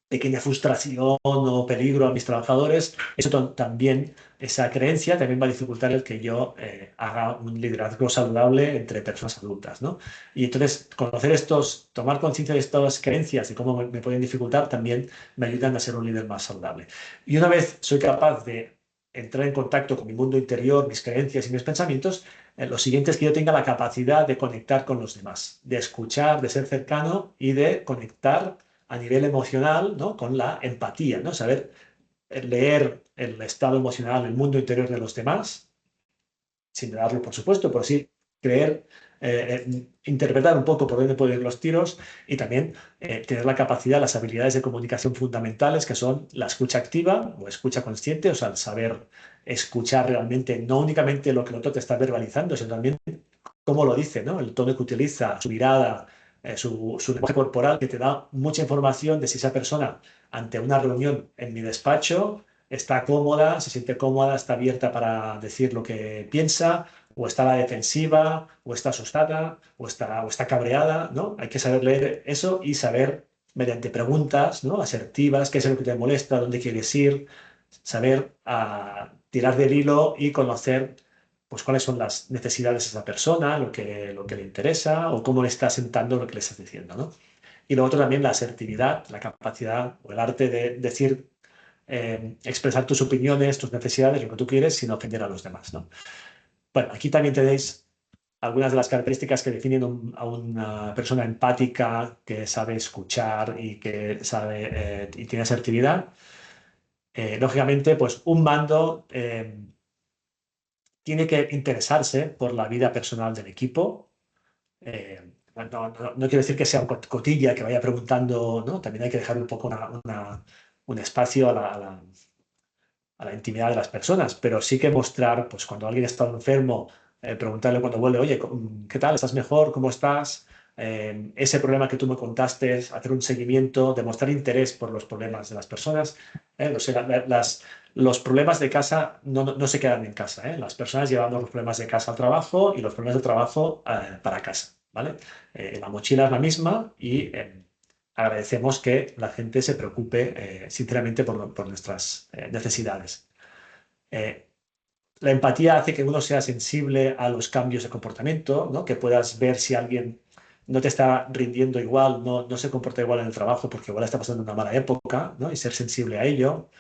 pequeña frustración o peligro a mis trabajadores, eso también, esa creencia también va a dificultar el que yo haga un liderazgo saludable entre personas adultas, ¿no? Y entonces, conocer estos, tomar conciencia de estas creencias y cómo me pueden dificultar, también me ayudan a ser un líder más saludable. Y una vez soy capaz de entrar en contacto con mi mundo interior, mis creencias y mis pensamientos, lo siguiente es que yo tenga la capacidad de conectar con los demás, de escuchar, de ser cercano y de conectar a nivel emocional, ¿no? Con la empatía, ¿no? Saber leer el estado emocional, el mundo interior de los demás, sin darlo, por supuesto, pero sí creer, interpretar un poco por dónde pueden ir los tiros y también tener la capacidad, las habilidades de comunicación fundamentales que son la escucha activa o escucha consciente, o sea, el saber escuchar realmente, no únicamente lo que el otro te está verbalizando, sino también cómo lo dice, ¿no? El tono que utiliza, su mirada, su lenguaje corporal, que te da mucha información de si esa persona ante una reunión en mi despacho está cómoda, se siente cómoda, está abierta para decir lo que piensa, o está a la defensiva, o está asustada, o está cabreada, ¿no? Hay que saber leer eso y saber, mediante preguntas, ¿no? Asertivas, qué es lo que te molesta, dónde quieres ir, saber tirar del hilo y conocer pues cuáles son las necesidades de esa persona, lo que le interesa o cómo le está sentando lo que le estás diciendo, ¿no? Y lo otro también la asertividad, la capacidad o el arte de decir, expresar tus opiniones, tus necesidades, lo que tú quieres, sin ofender a los demás, ¿no? Bueno, aquí también tenéis algunas de las características que definen a una persona empática que sabe escuchar y que sabe y tiene asertividad. Lógicamente, pues un mando tiene que interesarse por la vida personal del equipo. No quiero decir que sea un cotilla que vaya preguntando, ¿no? También hay que dejar un poco un espacio a la intimidad de las personas, pero sí que mostrar, pues cuando alguien está enfermo, preguntarle cuando vuelve, oye, ¿qué tal? ¿Estás mejor? ¿Cómo estás? Ese problema que tú me contaste, hacer un seguimiento, demostrar interés por los problemas de las personas. O sea, los problemas de casa no se quedan en casa, ¿eh? Las personas llevamos los problemas de casa al trabajo y los problemas del trabajo para casa, ¿vale? La mochila es la misma y agradecemos que la gente se preocupe sinceramente por nuestras necesidades. Eh, la empatía hace que uno sea sensible a los cambios de comportamiento, ¿no? Que puedas ver si alguien no te está rindiendo igual, no se comporta igual en el trabajo porque igual está pasando una mala época, ¿no? Y ser sensible a ello.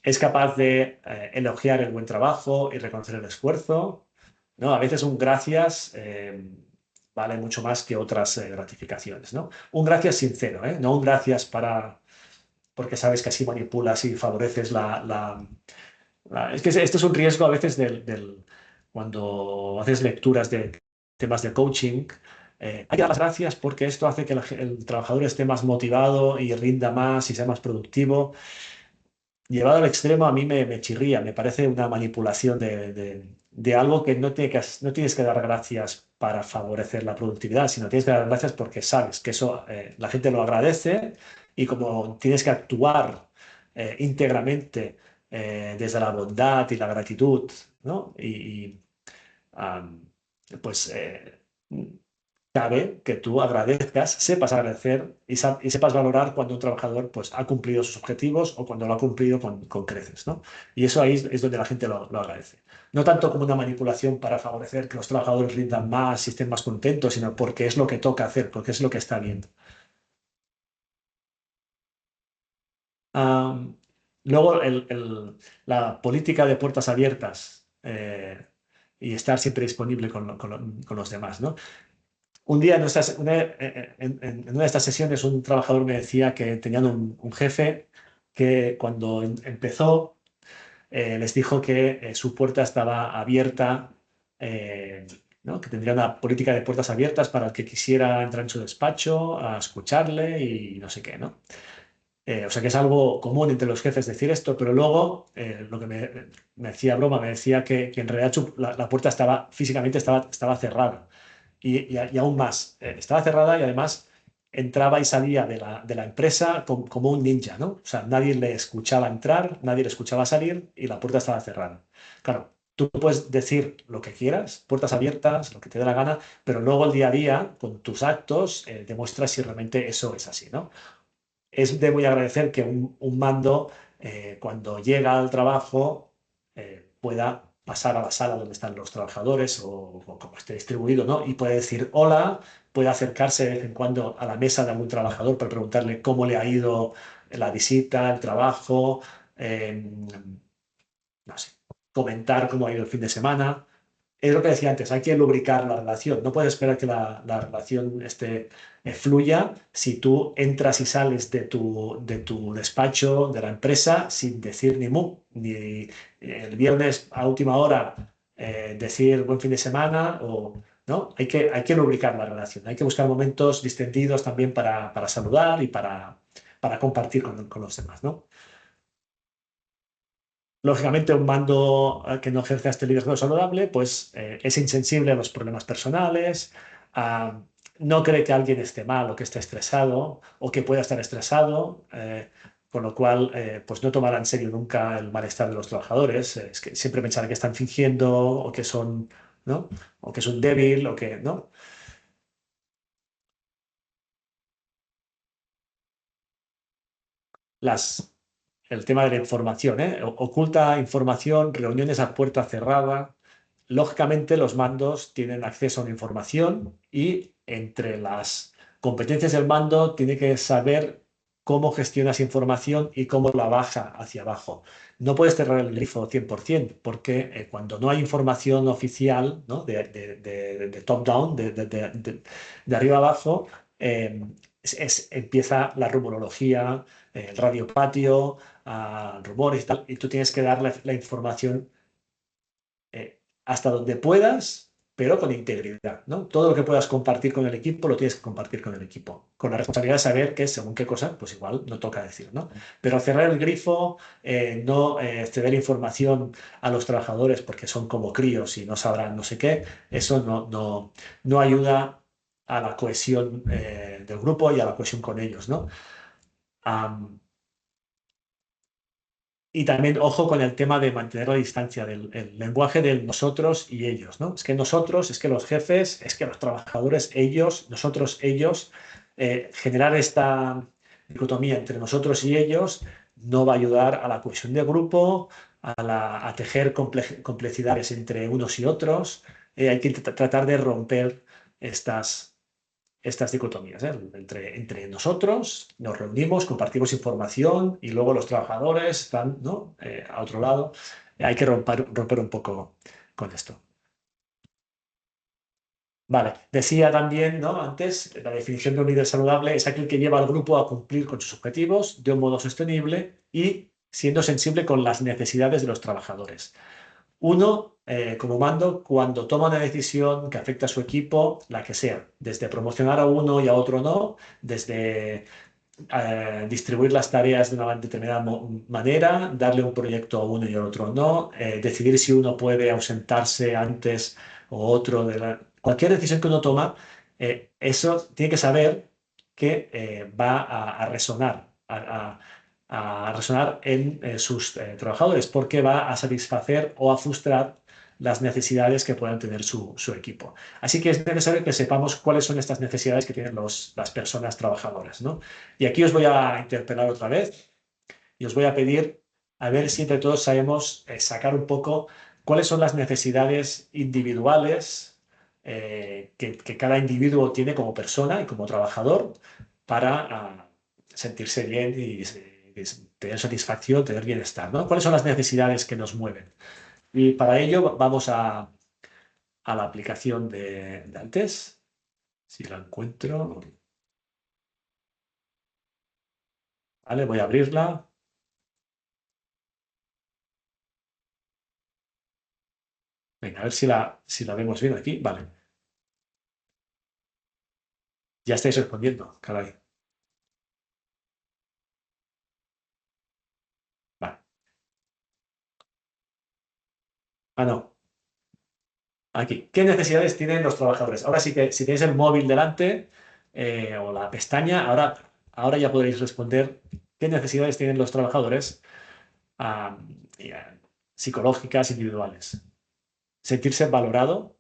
Es capaz de elogiar el buen trabajo y reconocer el esfuerzo, ¿no? A veces un gracias vale mucho más que otras gratificaciones, ¿no? Un gracias sincero, ¿eh? No un gracias porque sabes que así manipulas y favoreces Es que esto es un riesgo a veces cuando haces lecturas de temas de coaching. Hay que dar las gracias porque esto hace que el trabajador esté más motivado y rinda más y sea más productivo. Llevado al extremo a mí me chirría, me parece una manipulación de algo que no tienes que dar gracias para favorecer la productividad, sino tienes que dar gracias porque sabes que eso la gente lo agradece y como tienes que actuar íntegramente desde la bondad y la gratitud, ¿no? Am, pues cabe que tú agradezcas, sepas agradecer y sepas valorar cuando un trabajador pues, ha cumplido sus objetivos o cuando lo ha cumplido con creces, ¿no? Y eso ahí es donde la gente lo agradece. No tanto como una manipulación para favorecer que los trabajadores rindan más y estén más contentos, sino porque es lo que toca hacer, porque es lo que está bien. Am, luego, la política de puertas abiertas y estar siempre disponible con los demás, ¿no? Un día en una de estas sesiones un trabajador me decía que tenían un jefe que cuando empezó les dijo que su puerta estaba abierta, eh, ¿no? Que tendría una política de puertas abiertas para el que quisiera entrar en su despacho a escucharle y no sé qué, ¿no? O sea que es algo común entre los jefes decir esto, pero luego lo que me hacía broma, me decía que en realidad la puerta físicamente estaba cerrada y aún más, estaba cerrada y además entraba y salía de la empresa como un ninja, ¿no? O sea, nadie le escuchaba entrar, nadie le escuchaba salir y la puerta estaba cerrada. Claro, tú puedes decir lo que quieras, puertas abiertas, lo que te dé la gana, pero luego el día a día, con tus actos, demuestras si realmente eso es así, ¿no? Es de muy agradecer que un mando, cuando llega al trabajo, pueda pasar a la sala donde están los trabajadores o como esté distribuido, ¿no? Y puede decir hola, puede acercarse de vez en cuando a la mesa de algún trabajador para preguntarle cómo le ha ido la visita, el trabajo, no sé, comentar cómo ha ido el fin de semana. Es lo que decía antes, hay que lubricar la relación. No puedes esperar que la relación fluya si tú entras y sales de tu despacho, de la empresa, sin decir ni mu, ni el viernes a última hora decir buen fin de semana o... ¿No? Hay que lubricar la relación, hay que buscar momentos distendidos también para saludar y para compartir con los demás, ¿no? Lógicamente, un mando que no ejerce este liderazgo saludable, pues es insensible a los problemas personales, a- no cree que alguien esté mal o que esté estresado o que pueda estar estresado, con lo cual, pues no tomará en serio nunca el malestar de los trabajadores. Es que siempre pensará que están fingiendo o que son, ¿no? O que es un débil o que, ¿no? Las, el tema de la información, ¿eh? Oculta información, reuniones a puerta cerrada. Lógicamente, los mandos tienen acceso a una información y entre las competencias del mando tiene que saber cómo gestiona esa información y cómo la baja hacia abajo. No puedes cerrar el grifo 100% porque cuando no hay información oficial, ¿no? de top-down, de arriba abajo, eh, empieza la rumorología, el radio patio, rumores y tal, y tú tienes que dar la información hasta donde puedas, pero con integridad, ¿no? Todo lo que puedas compartir con el equipo lo tienes que compartir con el equipo, con la responsabilidad de saber que según qué cosa, pues igual no toca decir, ¿no? Pero cerrar el grifo, no ceder información a los trabajadores porque son como críos y no sabrán no sé qué, eso no ayuda a la cohesión del grupo y a la cohesión con ellos, ¿no? Am, Y también, ojo con el tema de mantener la distancia del el lenguaje del nosotros y ellos, ¿no? Es que nosotros, es que los jefes, es que los trabajadores, ellos, nosotros, ellos, generar esta dicotomía entre nosotros y ellos no va a ayudar a la cohesión de grupo, a tejer complejidades entre unos y otros. Hay que tratar de romper estas dicotomías, ¿eh? Entre nosotros nos reunimos, compartimos información y luego los trabajadores están, ¿no? A otro lado. Hay que romper un poco con esto. Vale, decía también, ¿no? Antes, la definición de un líder saludable es aquel que lleva al grupo a cumplir con sus objetivos de un modo sostenible y siendo sensible con las necesidades de los trabajadores. Uno, como mando, cuando toma una decisión que afecta a su equipo, la que sea, desde promocionar a uno y a otro no, desde distribuir las tareas de una determinada manera, darle un proyecto a uno y al otro no, decidir si uno puede ausentarse antes o otro Cualquier decisión que uno toma, eso tiene que saber que va a resonar, a resonar en sus trabajadores, porque va a satisfacer o a frustrar las necesidades que puedan tener su equipo. Así que es necesario que sepamos cuáles son estas necesidades que tienen las personas trabajadoras, ¿no? Y aquí os voy a interpelar otra vez y os voy a pedir a ver si entre todos sabemos sacar un poco cuáles son las necesidades individuales que cada individuo tiene como persona y como trabajador para sentirse bien y tener satisfacción, tener bienestar, ¿no? ¿Cuáles son las necesidades que nos mueven? Y para ello vamos a la aplicación de antes, si la encuentro. Vale, voy a abrirla. Venga, a ver si la vemos bien aquí. Vale, ya estáis respondiendo, caray. Vale. Ah, no, aquí. ¿Qué necesidades tienen los trabajadores? Ahora sí que si tenéis el móvil delante, o la pestaña, ahora ya podréis responder qué necesidades tienen los trabajadores ah, y, psicológicas, individuales. Sentirse valorado,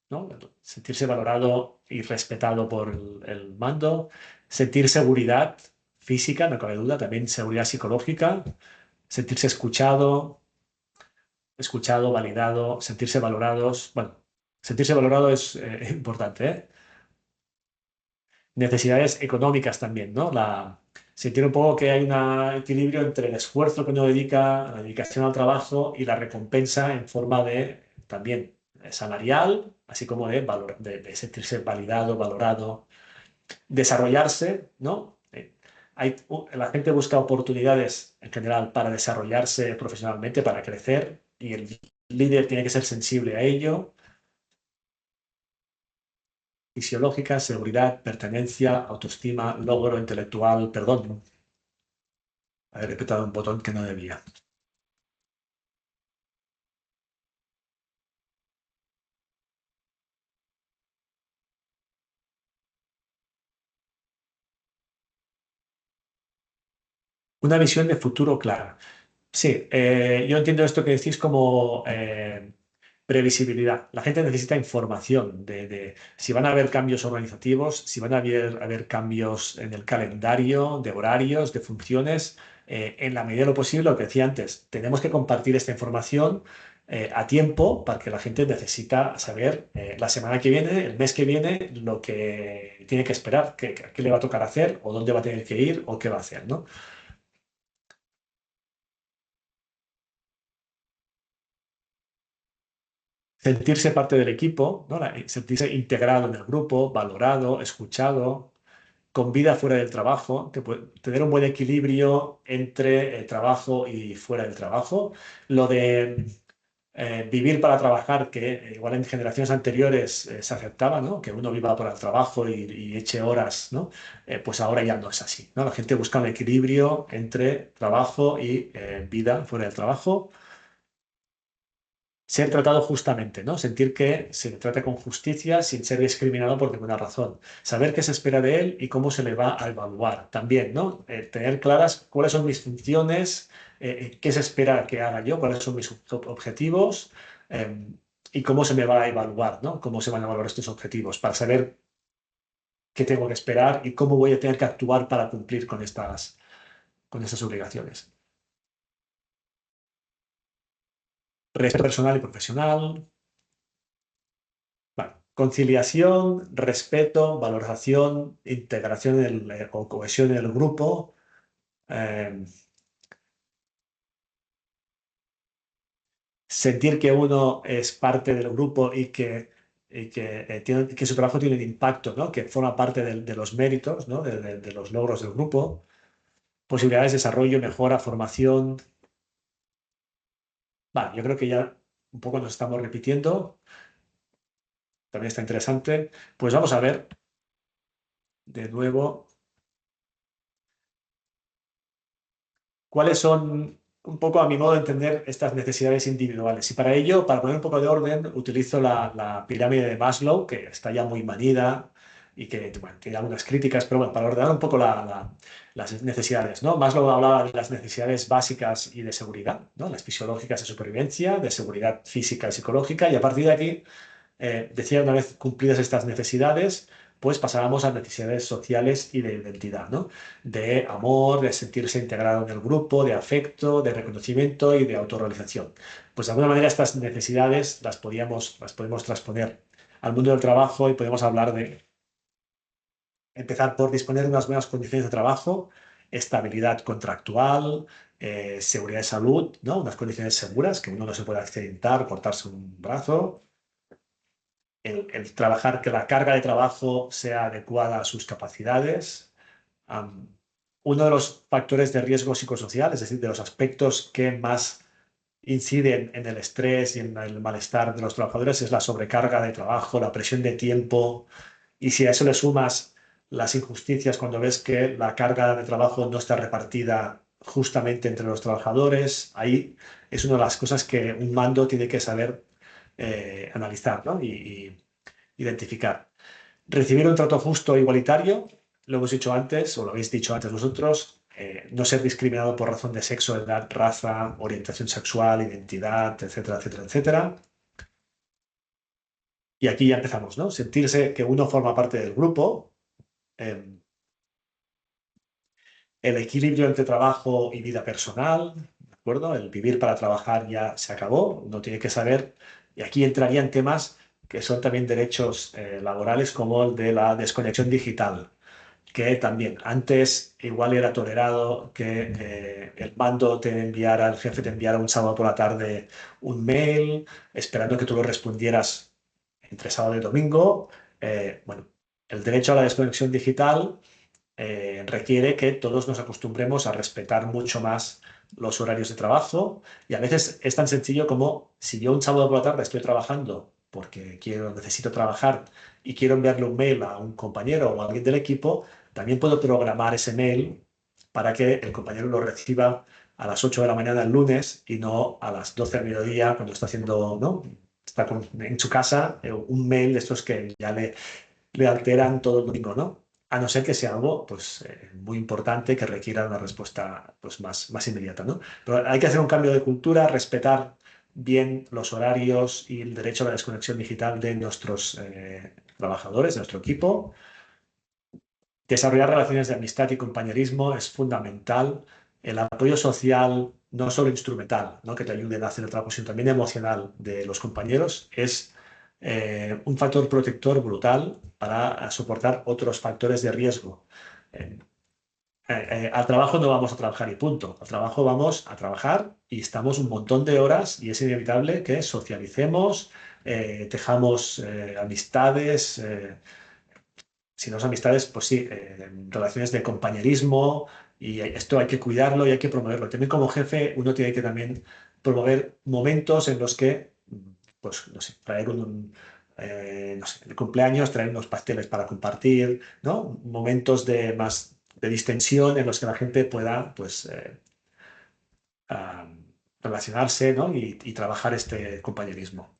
¿no? Sentirse valorado y respetado por el mando, sentir seguridad física, no cabe duda, también seguridad psicológica, sentirse escuchado, validado, sentirse valorados. Bueno, sentirse valorado es importante, ¿eh? Necesidades económicas también, ¿no? Sentir un poco que hay un equilibrio entre el esfuerzo que uno dedica, la dedicación al trabajo y la recompensa en forma de también salarial, así como de valor, de sentirse validado, valorado, desarrollarse, ¿no? La gente busca oportunidades en general para desarrollarse profesionalmente, para crecer, y el líder tiene que ser sensible a ello. Fisiológica, seguridad, pertenencia, autoestima, logro intelectual, perdón, haber apretado un botón que no debía. Una visión de futuro clara. Sí, yo entiendo esto que decís como previsibilidad. La gente necesita información de si van a haber cambios organizativos, si van a haber cambios en el calendario, de horarios, de funciones. En la medida de lo posible, lo que decía antes, tenemos que compartir esta información a tiempo para que la gente necesita saber la semana que viene, el mes que viene, lo que tiene que esperar, qué le va a tocar hacer o dónde va a tener que ir o qué va a hacer, ¿no? Sentirse parte del equipo, ¿no? Sentirse integrado en el grupo, valorado, escuchado, con vida fuera del trabajo, tener un buen equilibrio entre el trabajo y fuera del trabajo. Lo de vivir para trabajar, que igual en generaciones anteriores se aceptaba, ¿no? Que uno viva para el trabajo y eche horas, ¿no? Pues ahora ya no es así, ¿no? La gente busca un equilibrio entre trabajo y vida fuera del trabajo. Ser tratado justamente, ¿no? Sentir que se le trata con justicia sin ser discriminado por ninguna razón. Saber qué se espera de él y cómo se le va a evaluar también, ¿no? Tener claras cuáles son mis funciones, qué se espera que haga yo, cuáles son mis objetivos eh, y cómo se me va a evaluar, ¿no? Cómo se van a evaluar estos objetivos para saber qué tengo que esperar y cómo voy a tener que actuar para cumplir con estas obligaciones. Respeto personal y profesional. Vale. Conciliación, respeto, valorización, integración o cohesión en el grupo, eh, sentir que uno es parte del grupo y que su trabajo tiene un impacto, ¿no? Que forma parte de los méritos, ¿no? De los logros del grupo, posibilidades de desarrollo, mejora, formación. Vale, yo creo que ya un poco nos estamos repitiendo, también está interesante. Pues vamos a ver de nuevo. ¿Cuáles son, un poco a mi modo de entender, estas necesidades individuales? Y para ello, para poner un poco de orden, utilizo la pirámide de Maslow, que está ya muy manida y que bueno, tiene algunas críticas, pero bueno, para ordenar un poco las necesidades, ¿no? Maslow hablaba de las necesidades básicas y de seguridad, ¿no? Las fisiológicas de supervivencia, de seguridad física y psicológica, y a partir de aquí decía, una vez cumplidas estas necesidades, pues pasábamos a necesidades sociales y de identidad, ¿no? De amor, de sentirse integrado en el grupo, de afecto, de reconocimiento y de autorrealización. Pues de alguna manera estas necesidades las podemos transponer al mundo del trabajo y podemos hablar de empezar por disponer de unas buenas condiciones de trabajo, estabilidad contractual, seguridad de salud, ¿no? Unas condiciones seguras, que uno no se pueda accidentar, cortarse un brazo, el trabajar, que la carga de trabajo sea adecuada a sus capacidades. Am, Uno de los factores de riesgo psicosocial, es decir, de los aspectos que más inciden en el estrés y en el malestar de los trabajadores, es la sobrecarga de trabajo, la presión de tiempo. Y si a eso le sumas las injusticias cuando ves que la carga de trabajo no está repartida justamente entre los trabajadores, ahí es una de las cosas que un mando tiene que saber analizar, ¿no? Y identificar. Recibir un trato justo e igualitario, lo hemos dicho antes, o lo habéis dicho antes vosotros, no ser discriminado por razón de sexo, edad, raza, orientación sexual, identidad, etcétera, etcétera, etcétera. Y aquí ya empezamos, ¿no? Sentirse que uno forma parte del grupo, eh, el equilibrio entre trabajo y vida personal, ¿de acuerdo? El vivir para trabajar ya se acabó, uno tiene que saber, y aquí entrarían temas que son también derechos laborales como el de la desconexión digital, que también antes igual era tolerado que el mando te enviara, el jefe te enviara un sábado por la tarde un mail esperando que tú lo respondieras entre sábado y domingo. Bueno, el derecho a la desconexión digital requiere que todos nos acostumbremos a respetar mucho más los horarios de trabajo y a veces es tan sencillo como si yo un sábado por la tarde estoy trabajando porque necesito trabajar y quiero enviarle un mail a un compañero o a alguien del equipo, también puedo programar ese mail para que el compañero lo reciba a las 8 de la mañana el lunes y no a las 12 del mediodía cuando está haciendo, ¿no? Está en su casa, un mail de estos que ya le alteran todo el domingo, ¿no? A no ser que sea algo pues, muy importante que requiera una respuesta pues, más inmediata, ¿no? Pero hay que hacer un cambio de cultura, respetar bien los horarios y el derecho a la desconexión digital de nuestros trabajadores, de nuestro equipo. Desarrollar relaciones de amistad y compañerismo es fundamental. El apoyo social, no solo instrumental, ¿no? Que te ayuden a hacer el trabajo, sino también emocional de los compañeros, es un factor protector brutal para soportar otros factores de riesgo. Eh, Al trabajo no vamos a trabajar y punto. Al trabajo vamos a trabajar y estamos un montón de horas y es inevitable que socialicemos, tejamos amistades. Si no son amistades, pues sí, relaciones de compañerismo y esto hay que cuidarlo y hay que promoverlo. También como jefe uno tiene que también promover momentos en los que, pues, no sé, traer no sé, el cumpleaños, traer unos pasteles para compartir, ¿no? Momentos de más de distensión en los que la gente pueda, pues, ah, relacionarse, ¿no? Y trabajar este compañerismo.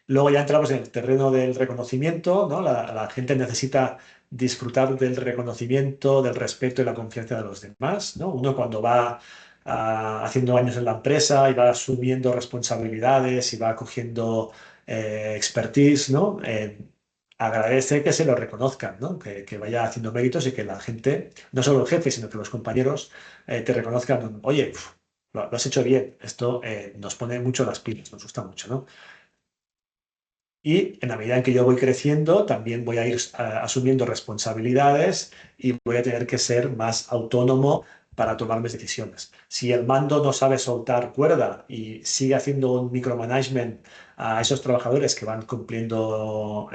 Luego ya entramos en el terreno del reconocimiento, ¿no? La gente necesita disfrutar del reconocimiento, del respeto y la confianza de los demás, ¿no? Uno cuando va haciendo años en la empresa y va asumiendo responsabilidades y va cogiendo expertise, ¿no? Agradece que se lo reconozcan, ¿no? Que vaya haciendo méritos y que la gente, no solo el jefe, sino que los compañeros te reconozcan, oye, lo has hecho bien, esto nos pone mucho las pilas, nos gusta mucho, ¿no? Y en la medida en que yo voy creciendo, también voy a ir asumiendo responsabilidades y voy a tener que ser más autónomo para tomar mis decisiones. Si el mando no sabe soltar cuerda y sigue haciendo un micromanagement a esos trabajadores que van cumpliendo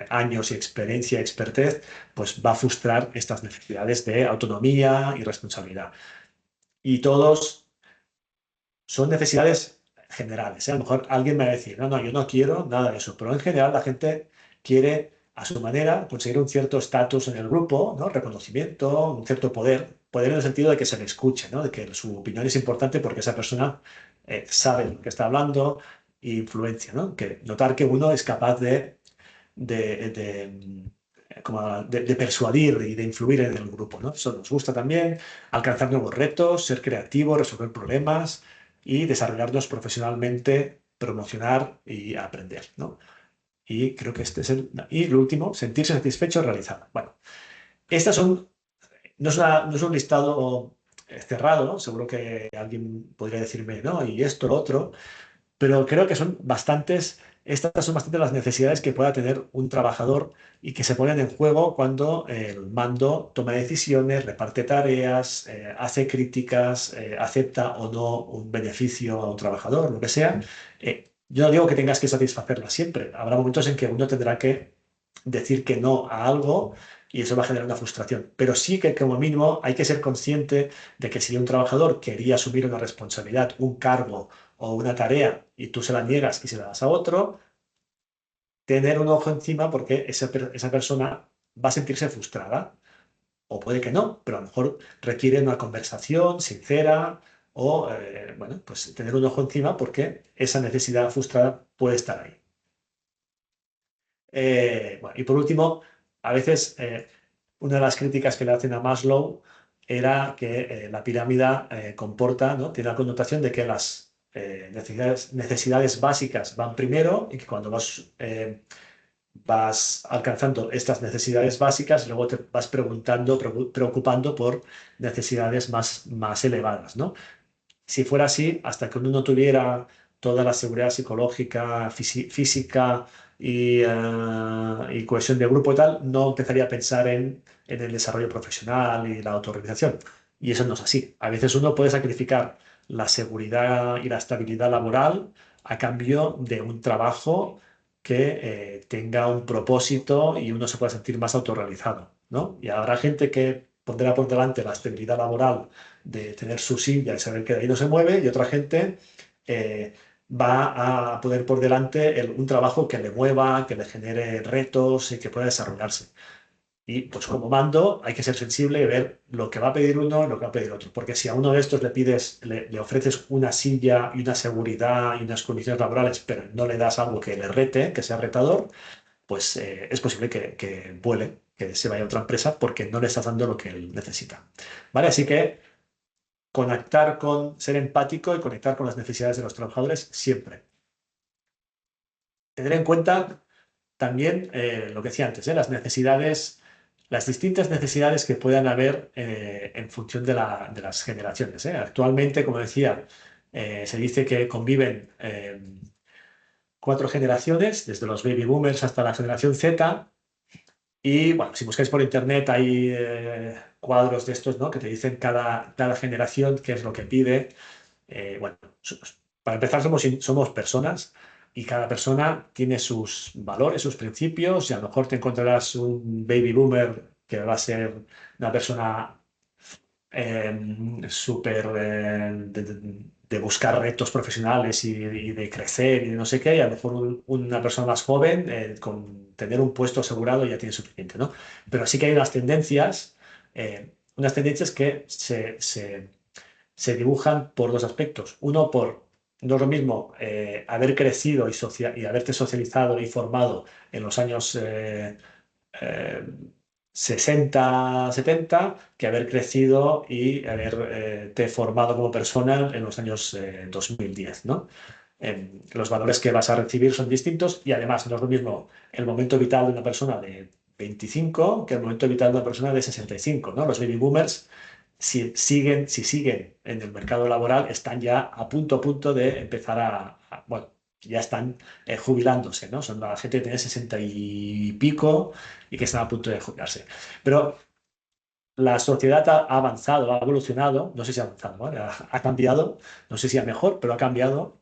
años y experiencia, expertez, pues va a frustrar estas necesidades de autonomía y responsabilidad. Y todos son necesidades generales, ¿eh? A lo mejor alguien me va a decir, no, no, yo no quiero nada de eso, pero en general la gente quiere a su manera conseguir un cierto estatus en el grupo, ¿no? Reconocimiento, un cierto poder, poder en el sentido de que se le escuche, ¿no? De que su opinión es importante porque esa persona sabe lo que está hablando e influencia, ¿no? Que notar que uno es capaz de persuadir y de influir en el grupo, ¿no? Eso nos gusta también, alcanzar nuevos retos, ser creativo, resolver problemas y desarrollarnos profesionalmente, promocionar y aprender, ¿no? Y creo que este es Y lo último, sentirse satisfecho, realizado. Bueno, estas son... no es un listado cerrado, ¿no? Seguro que alguien podría decirme, no, y esto, lo otro, pero creo que son bastantes, estas son bastantes las necesidades que pueda tener un trabajador y que se ponen en juego cuando el mando toma decisiones, reparte tareas, hace críticas, acepta o no un beneficio a un trabajador, lo que sea. Yo no digo que tengas que satisfacerla siempre. Habrá momentos en que uno tendrá que decir que no a algo y eso va a generar una frustración. Pero sí que como mínimo hay que ser consciente de que si un trabajador quería asumir una responsabilidad, un cargo, o una tarea y tú se la niegas y se la das a otro, tener un ojo encima porque esa persona va a sentirse frustrada. O puede que no, pero a lo mejor requiere una conversación sincera o, bueno, pues tener un ojo encima porque esa necesidad frustrada puede estar ahí. Bueno, y por último, a veces una de las críticas que le hacen a Maslow era que la pirámide comporta, ¿no? Tiene la connotación de que las necesidades básicas van primero y que cuando vas alcanzando estas necesidades básicas, luego te vas preocupando por necesidades más elevadas, ¿no? Si fuera así, hasta que uno no tuviera toda la seguridad psicológica, física y cohesión de grupo y tal, no empezaría a pensar en el desarrollo profesional y la autorrealización. Y eso no es así. A veces uno puede sacrificar la seguridad y la estabilidad laboral a cambio de un trabajo que tenga un propósito y uno se pueda sentir más autorrealizado, ¿no? Y habrá gente que pondrá por delante la estabilidad laboral de tener su silla y saber que de ahí no se mueve, y otra gente eh, va a poner por delante un trabajo que le mueva, que le genere retos y que pueda desarrollarse. Y pues como mando hay que ser sensible y ver lo que va a pedir uno y lo que va a pedir otro. Porque si a uno de estos le pides, le ofreces una silla y una seguridad y unas condiciones laborales, pero no le das algo que le rete, que sea retador, pues es posible que vuele, que se vaya a otra empresa porque no le estás dando lo que él necesita. ¿Vale? Así que conectar ser empático y conectar con las necesidades de los trabajadores siempre. Tener en cuenta también lo que decía antes, las necesidades, las distintas necesidades que puedan haber en función de las generaciones. Actualmente, como decía, se dice que conviven cuatro generaciones, desde los baby boomers hasta la generación Z. Y bueno, si buscáis por internet hay cuadros de estos, ¿no? Que te dicen cada generación qué es lo que pide. Bueno, para empezar somos personas y cada persona tiene sus valores, sus principios, y a lo mejor te encontrarás un baby boomer que va a ser una persona súper de buscar retos profesionales y de crecer y de no sé qué, y a lo mejor una persona más joven con tener un puesto asegurado ya tiene suficiente, ¿no? Pero sí que hay unas tendencias que se dibujan por dos aspectos. Uno, no es lo mismo haber crecido y haberte socializado y formado en los años eh, 60, 70, que haber crecido y haberte formado como persona en los años 2010, ¿no? Los valores que vas a recibir son distintos y además no es lo mismo el momento vital de una persona de 25 que el momento vital de una persona de 65, ¿no? Los baby boomers, si siguen en el mercado laboral, están ya a punto de empezar bueno, ya están jubilándose, ¿no? Son la gente que tiene 60 y pico y que están a punto de jubilarse. Pero la sociedad ha avanzado, ha evolucionado, no sé si ha avanzado, ¿vale? Ha cambiado, no sé si a mejor, pero ha cambiado.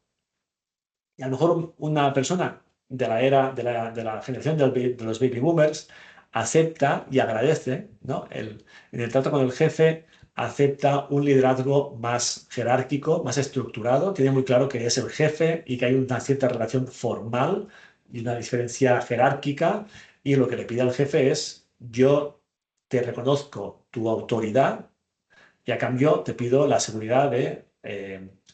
Y a lo mejor una persona de la era, de la generación de los baby boomers acepta y agradece, ¿no? En el trato con el jefe, acepta un liderazgo más jerárquico, más estructurado, tiene muy claro que es el jefe y que hay una cierta relación formal y una diferencia jerárquica, y lo que le pide al jefe es: yo te reconozco tu autoridad y a cambio te pido la seguridad de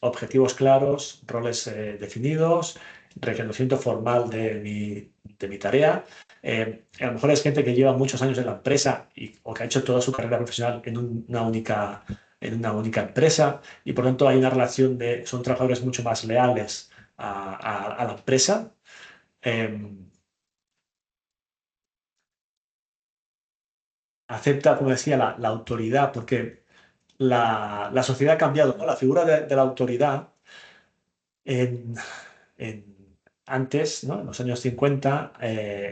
objetivos claros, roles definidos, reconocimiento formal de mi tarea. A lo mejor es gente que lleva muchos años en la empresa o que ha hecho toda su carrera profesional en una única empresa, y por lo tanto hay una relación son trabajadores mucho más leales a la empresa. Eh, Acepta, como decía, la autoridad, porque la sociedad ha cambiado, ¿no? La figura de la autoridad en, antes, ¿no? En los años 50,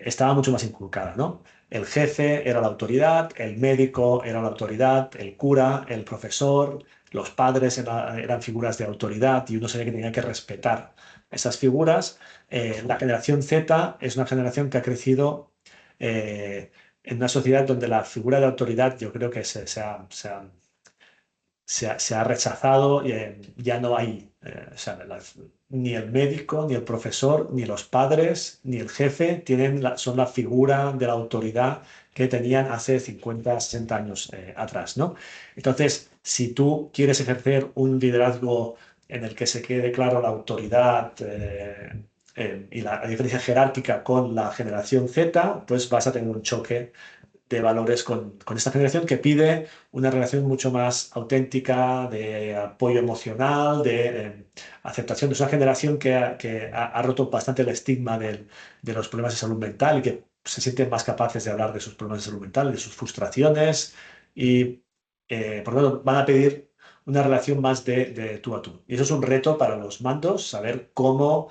estaba mucho más inculcada, ¿no? El jefe era la autoridad, el médico era la autoridad, el cura, el profesor, los padres eran figuras de autoridad y uno sabía que tenía que respetar esas figuras. La generación Z es una generación que ha crecido en una sociedad donde la figura de autoridad, yo creo que se ha rechazado, y ya no hay, o sea, ni el médico, ni el profesor, ni los padres, ni el jefe son la figura de la autoridad que tenían hace 50, 60 años atrás, ¿no? Entonces, si tú quieres ejercer un liderazgo en el que se quede claro la autoridad y la diferencia jerárquica con la generación Z, pues vas a tener un choque de valores con esta generación que pide una relación mucho más auténtica, de apoyo emocional, de aceptación. Es una generación que ha roto bastante el estigma de los problemas de salud mental y que se sienten más capaces de hablar de sus problemas de salud mental, de sus frustraciones y, por lo tanto, van a pedir una relación más de tú a tú. Y eso es un reto para los mandos, saber cómo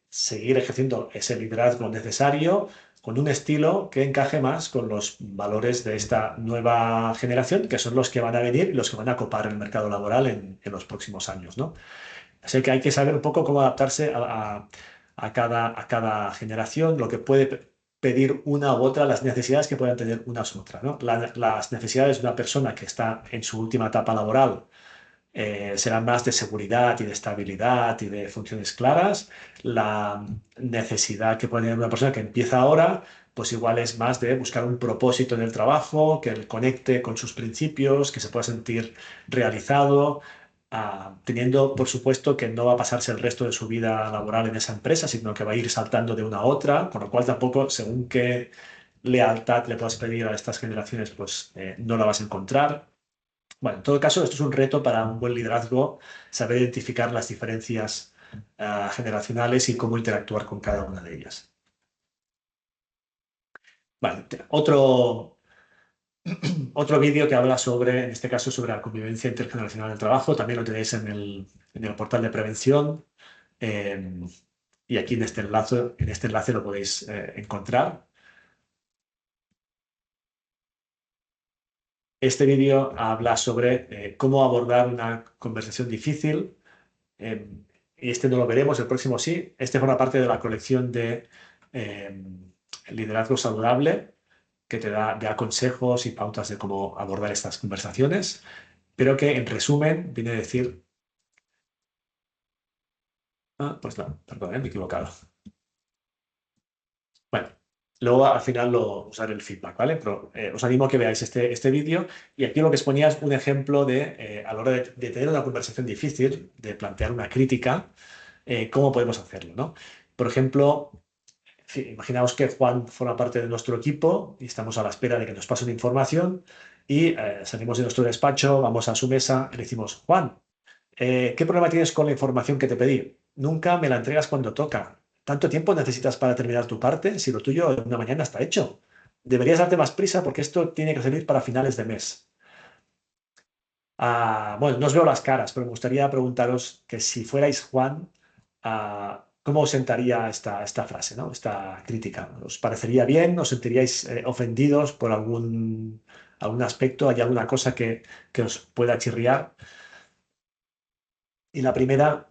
seguir ejerciendo ese liderazgo necesario con un estilo que encaje más con los valores de esta nueva generación, que son los que van a venir y los que van a copar el mercado laboral en los próximos años, ¿no? Así que hay que saber un poco cómo adaptarse a cada generación, lo que puede pedir una u otra, las necesidades que puedan tener unas u otras, ¿no? Las necesidades de una persona que está en su última etapa laboral serán más de seguridad y de estabilidad y de funciones claras. La necesidad que puede tener una persona que empieza ahora, pues igual es más de buscar un propósito en el trabajo, que él conecte con sus principios, que se pueda sentir realizado, teniendo por supuesto que no va a pasarse el resto de su vida laboral en esa empresa, sino que va a ir saltando de una a otra, con lo cual tampoco, según qué lealtad le puedas pedir a estas generaciones, pues no la vas a encontrar. Bueno, en todo caso, esto es un reto para un buen liderazgo, saber identificar las diferencias generacionales y cómo interactuar con cada una de ellas. Vale, otro vídeo que habla sobre, en este caso, sobre la convivencia intergeneracional del trabajo, también lo tenéis en el portal de prevención, eh, y aquí en este enlace lo podéis encontrar. Este vídeo habla sobre cómo abordar una conversación difícil. Eh, y este no lo veremos, el próximo sí. Este forma parte de la colección de eh, liderazgo saludable, que te da consejos y pautas de cómo abordar estas conversaciones, pero que en resumen viene a decir, pues no, perdón, me he equivocado. Bueno, luego al final usaré el feedback, ¿vale? Pero os animo a que veáis este vídeo y aquí lo que os ponía es un ejemplo de, a la hora de tener una conversación difícil, de plantear una crítica, cómo podemos hacerlo, ¿no? Por ejemplo, sí, imaginaos que Juan forma parte de nuestro equipo y estamos a la espera de que nos pasen información y salimos de nuestro despacho, vamos a su mesa y le decimos, Juan, ¿qué problema tienes con la información que te pedí? Nunca me la entregas cuando toca. ¿Tanto tiempo necesitas para terminar tu parte si lo tuyo en una mañana está hecho? Deberías darte más prisa porque esto tiene que salir para finales de mes. Bueno, no os veo las caras, pero me gustaría preguntaros que si fuerais Juan, ¿cómo os sentaría esta frase, ¿no? Esta crítica? ¿Os parecería bien? ¿Os sentiríais ofendidos por algún aspecto? ¿Hay alguna cosa que os pueda chirriar? Y la primera,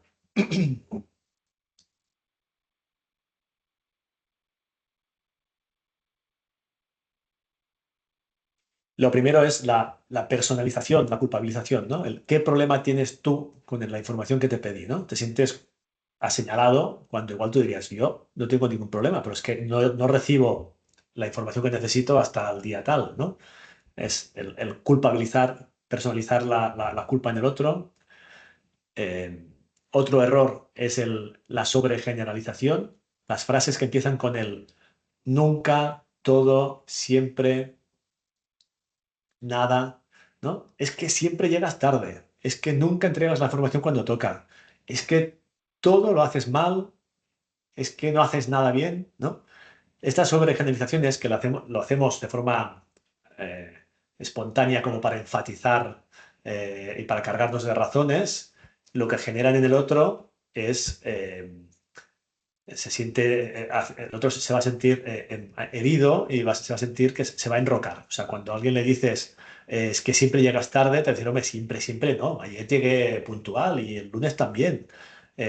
lo primero es la personalización, la culpabilización, ¿no? ¿Qué problema tienes tú con la información que te pedí, ¿no? Te sientes señalado cuando igual tú dirías, yo no tengo ningún problema, pero es que no recibo la información que necesito hasta el día tal, ¿no? Es el culpabilizar, personalizar la culpa en el otro. Eh, Otro error es la sobregeneralización, las frases que empiezan con el nunca, todo, siempre, nada, ¿no? Es que siempre llegas tarde, es que nunca entregas la información cuando toca, es que todo lo haces mal, es que no haces nada bien, ¿no? Estas sobregeneralizaciones que lo hacemos de forma eh, espontánea como para enfatizar y para cargarnos de razones, lo que generan en el otro es, el otro se va a sentir herido y se va a sentir que se va a enrocar. O sea, cuando a alguien le dices, es que siempre llegas tarde, te dicen, hombre, siempre, siempre no, ayer llegué puntual y el lunes también.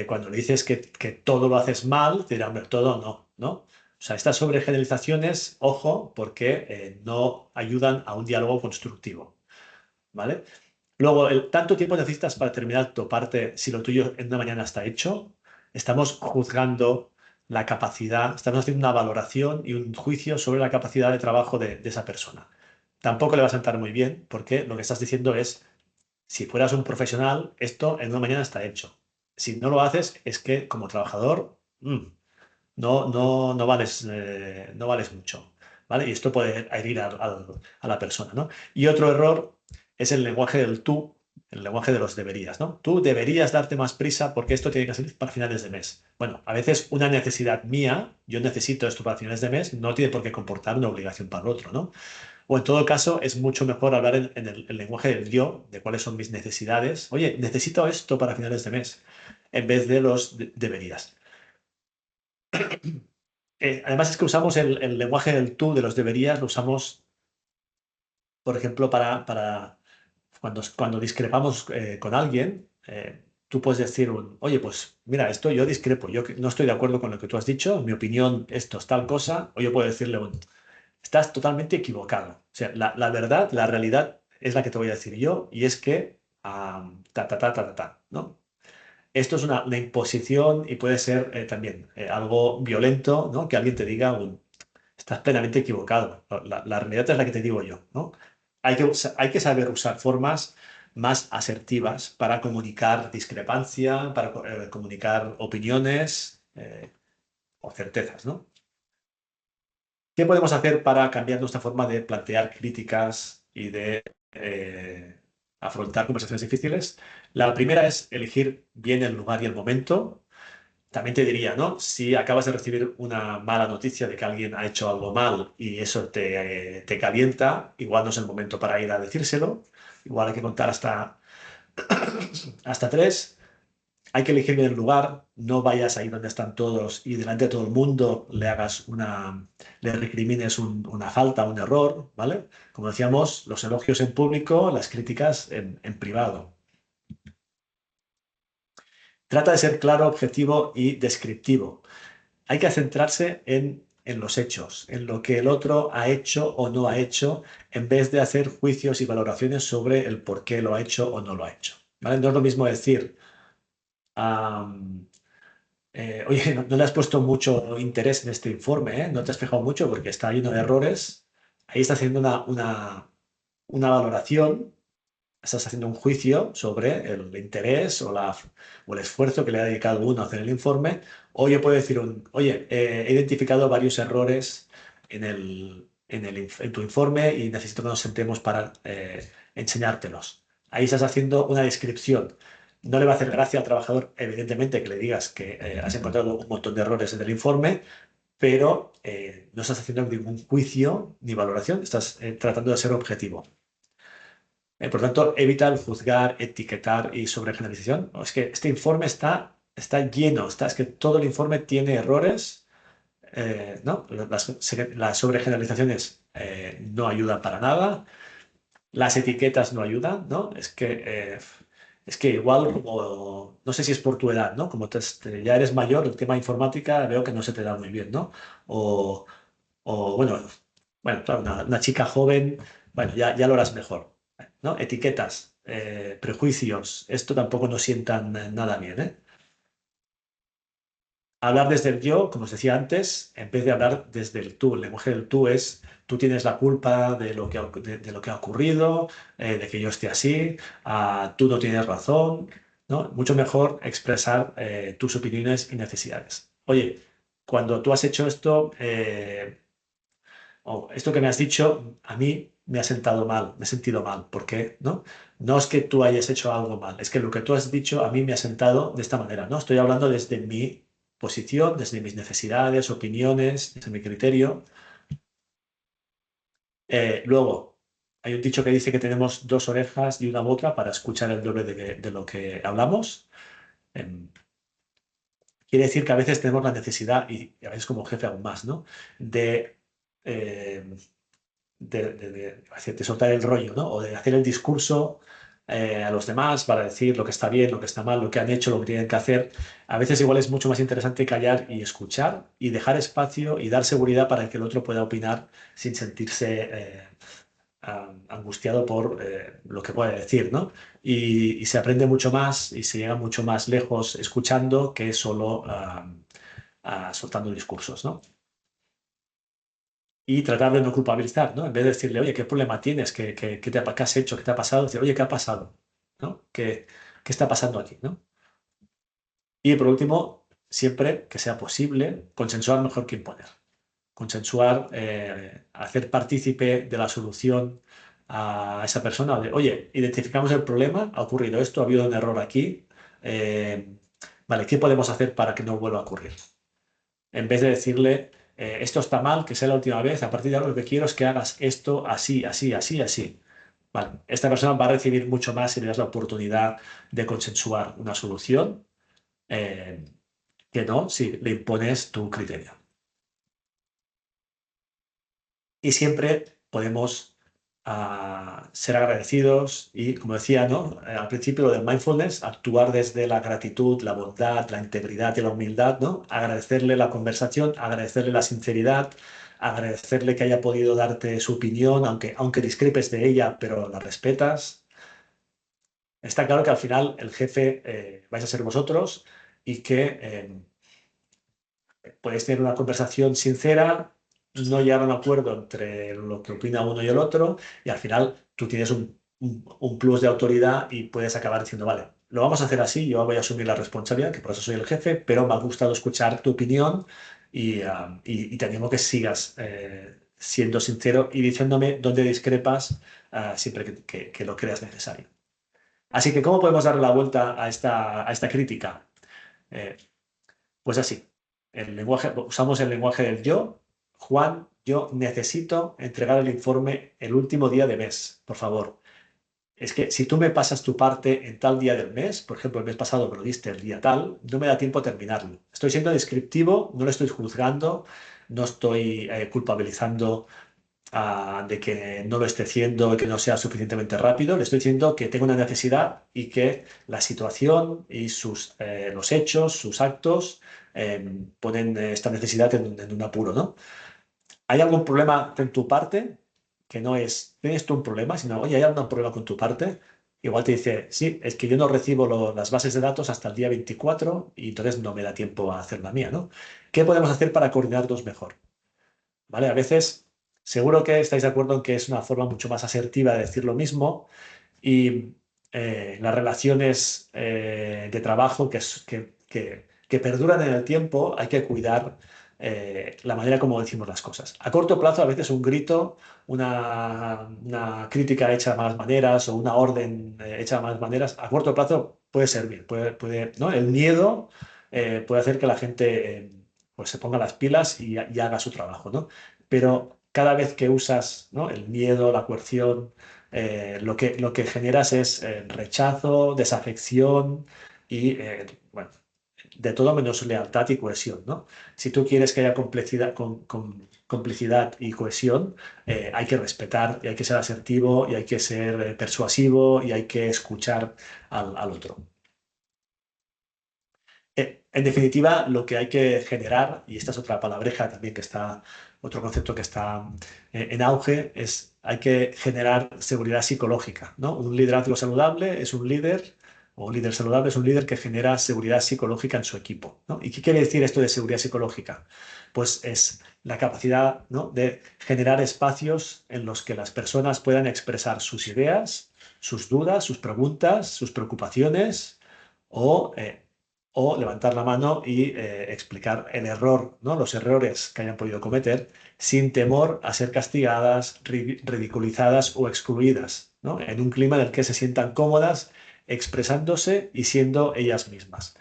Cuando le dices que todo lo haces mal, te dirán, hombre, todo no, ¿no? O sea, estas sobregeneralizaciones, ojo, porque no ayudan a un diálogo constructivo, ¿vale? Luego, tanto tiempo necesitas para terminar tu parte si lo tuyo en una mañana está hecho. Estamos juzgando la capacidad, estamos haciendo una valoración y un juicio sobre la capacidad de trabajo de esa persona. Tampoco le va a sentar muy bien porque lo que estás diciendo es, si fueras un profesional, esto en una mañana está hecho. Si no lo haces, es que como trabajador no vales mucho, ¿vale? Y esto puede herir a la persona, ¿no? Y otro error es el lenguaje del tú, el lenguaje de los deberías, ¿no? Tú deberías darte más prisa porque esto tiene que salir para finales de mes. Bueno, a veces una necesidad mía, yo necesito esto para finales de mes, no tiene por qué comportar una obligación para el otro, ¿no? O en todo caso, es mucho mejor hablar en el lenguaje del yo, de cuáles son mis necesidades. Oye, necesito esto para finales de mes, en vez de los deberías. Además es que usamos el lenguaje del tú, de los deberías, lo usamos, por ejemplo, para cuando discrepamos con alguien, tú puedes decir, oye, pues mira, esto yo discrepo, yo no estoy de acuerdo con lo que tú has dicho, en mi opinión esto es tal cosa, o yo puedo decirle, estás totalmente equivocado. O sea, la verdad, la realidad es la que te voy a decir yo, y es que ¿no? Esto es una imposición y puede ser también algo violento, ¿no? Que alguien te diga, estás plenamente equivocado. La realidad es la que te digo yo, ¿no? Hay que saber usar formas más asertivas para comunicar discrepancia, para comunicar opiniones o certezas, ¿no? ¿Qué podemos hacer para cambiar nuestra forma de plantear críticas y de afrontar conversaciones difíciles? La primera es elegir bien el lugar y el momento. También te diría, ¿no? Si acabas de recibir una mala noticia de que alguien ha hecho algo mal y eso te calienta, igual no es el momento para ir a decírselo. Igual hay que contar hasta tres. Hay que elegir bien el lugar. No vayas ahí donde están todos y delante de todo el mundo le recrimines una falta, un error, ¿vale? Como decíamos, los elogios en público, las críticas en privado. Trata de ser claro, objetivo y descriptivo. Hay que centrarse en los hechos, en lo que el otro ha hecho o no ha hecho, en vez de hacer juicios y valoraciones sobre el por qué lo ha hecho o no lo ha hecho. ¿Vale? No es lo mismo decir, am, oye, no le has puesto mucho interés en este informe, ¿eh? No te has fijado mucho porque está lleno de errores. Ahí está haciendo una valoración, estás haciendo un juicio sobre el interés o el esfuerzo que le ha dedicado uno a hacer el informe, o yo puedo decir, oye, he identificado varios errores en tu informe y necesito que nos sentemos para enseñártelos. Ahí estás haciendo una descripción. No le va a hacer gracia al trabajador, evidentemente, que le digas que has encontrado un montón de errores en el informe, pero no estás haciendo ningún juicio ni valoración, estás tratando de ser objetivo. Por lo tanto, evita el juzgar, etiquetar y sobregeneralización. No, es que este informe está lleno, es que todo el informe tiene errores, ¿no? Las sobregeneralizaciones no ayudan para nada, las etiquetas no ayudan, ¿no? Es que igual, como, no sé si es por tu edad, ¿no? Como ya eres mayor, el tema informática veo que no se te da muy bien, ¿no? O, bueno, claro, una chica joven, bueno, ya lo harás mejor, ¿no? Etiquetas, prejuicios, esto tampoco nos sientan nada bien, ¿eh? Hablar desde el yo, como os decía antes, en vez de hablar desde el tú. El lenguaje del tú es, tú tienes la culpa de lo que ha ocurrido, de que yo esté así, tú no tienes razón, ¿no? Mucho mejor expresar tus opiniones y necesidades. Oye, cuando tú has hecho esto, esto que me has dicho, a mí me ha sentado mal, me he sentido mal. ¿Por qué? ¿No? No es que tú hayas hecho algo mal, es que lo que tú has dicho a mí me ha sentado de esta manera, ¿no? Estoy hablando desde mi posición, desde mis necesidades, opiniones, desde mi criterio. Luego, hay un dicho que dice que tenemos dos orejas y una boca para escuchar el doble de lo que hablamos. Em, Quiere decir que a veces tenemos la necesidad, y a veces como jefe aún más, ¿no? De, eh, de soltar el rollo, ¿no? O de hacer el discurso a los demás para decir lo que está bien, lo que está mal, lo que han hecho, lo que tienen que hacer. A veces igual es mucho más interesante callar y escuchar y dejar espacio y dar seguridad para que el otro pueda opinar sin sentirse angustiado por lo que puede decir, ¿no? Y se aprende mucho más y se llega mucho más lejos escuchando que solo soltando discursos, ¿no? Y tratar de no culpabilizar, ¿no? En vez de decirle, oye, ¿qué problema tienes? ¿Qué has hecho? ¿Qué te ha pasado? Decir, oye, ¿qué ha pasado? ¿No? ¿Qué está pasando aquí? ¿No? Y por último, siempre que sea posible, consensuar mejor que imponer. Consensuar, hacer partícipe de la solución a esa persona. Oye, identificamos el problema, ha ocurrido esto, ha habido un error aquí. Vale, ¿qué podemos hacer para que no vuelva a ocurrir? En vez de decirle, esto está mal, que sea la última vez, a partir de ahora lo que quiero es que hagas esto así, así, así, así. Vale, esta persona va a recibir mucho más si le das la oportunidad de consensuar una solución, eh, que no si le impones tu criterio. Y siempre podemos ser agradecidos y, como decía, ¿no? Al principio lo del mindfulness, actuar desde la gratitud, la bondad, la integridad y la humildad, ¿no? Agradecerle la conversación, agradecerle la sinceridad, agradecerle que haya podido darte su opinión, aunque discrepes de ella, pero la respetas. Está claro que al final el jefe vais a ser vosotros y que podéis tener una conversación sincera, no llegar a un acuerdo entre lo que opina uno y el otro, y al final tú tienes un plus de autoridad y puedes acabar diciendo, vale, lo vamos a hacer así, yo voy a asumir la responsabilidad, que por eso soy el jefe, pero me ha gustado escuchar tu opinión y te animo que sigas siendo sincero y diciéndome dónde discrepas siempre que lo creas necesario. Así que, ¿cómo podemos darle la vuelta a esta crítica? Eh, pues así, usamos el lenguaje del yo. Juan, yo necesito entregar el informe el último día de mes, por favor. Es que si tú me pasas tu parte en tal día del mes, por ejemplo, el mes pasado me lo diste el día tal, no me da tiempo a terminarlo. Estoy siendo descriptivo, no lo estoy juzgando, no estoy culpabilizando de que no lo esté haciendo y que no sea suficientemente rápido. Le estoy diciendo que tengo una necesidad y que la situación y los hechos, sus actos, ponen esta necesidad en un apuro, ¿no? ¿Hay algún problema en tu parte? Que no es, ¿tienes tú un problema? Sino, oye, ¿hay algún problema con tu parte? Igual te dice, sí, es que yo no recibo las bases de datos hasta el día 24 y entonces no me da tiempo a hacer la mía, ¿no? ¿Qué podemos hacer para coordinarnos mejor? ¿Vale? A veces, seguro que estáis de acuerdo en que es una forma mucho más asertiva de decir lo mismo y las relaciones de trabajo que perduran en el tiempo hay que cuidar la manera como decimos las cosas. A corto plazo, a veces un grito, una crítica hecha de malas maneras o una orden hecha de malas maneras, a corto plazo puede servir, ¿no? El miedo puede hacer que la gente pues se ponga las pilas y haga su trabajo, ¿no? Pero cada vez que usas, ¿no? el miedo, la coerción, lo que generas es rechazo, desafección y, bueno, de todo menos lealtad y cohesión, ¿no? Si tú quieres que haya complicidad y cohesión, hay que respetar y hay que ser asertivo y hay que ser persuasivo y hay que escuchar al otro. En definitiva, lo que hay que generar, y esta es otra palabreja también que está, otro concepto que está en auge, es hay que generar seguridad psicológica, ¿no? Un liderazgo saludable es un líder, o un líder saludable es un líder que genera seguridad psicológica en su equipo, ¿no? ¿Y qué quiere decir esto de seguridad psicológica? Pues es la capacidad, ¿no? de generar espacios en los que las personas puedan expresar sus ideas, sus dudas, sus preguntas, sus preocupaciones o o levantar la mano y explicar el error, ¿no? Los errores que hayan podido cometer sin temor a ser castigadas, ridiculizadas o excluidas, ¿no? En un clima en el que se sientan cómodas expresándose y siendo ellas mismas.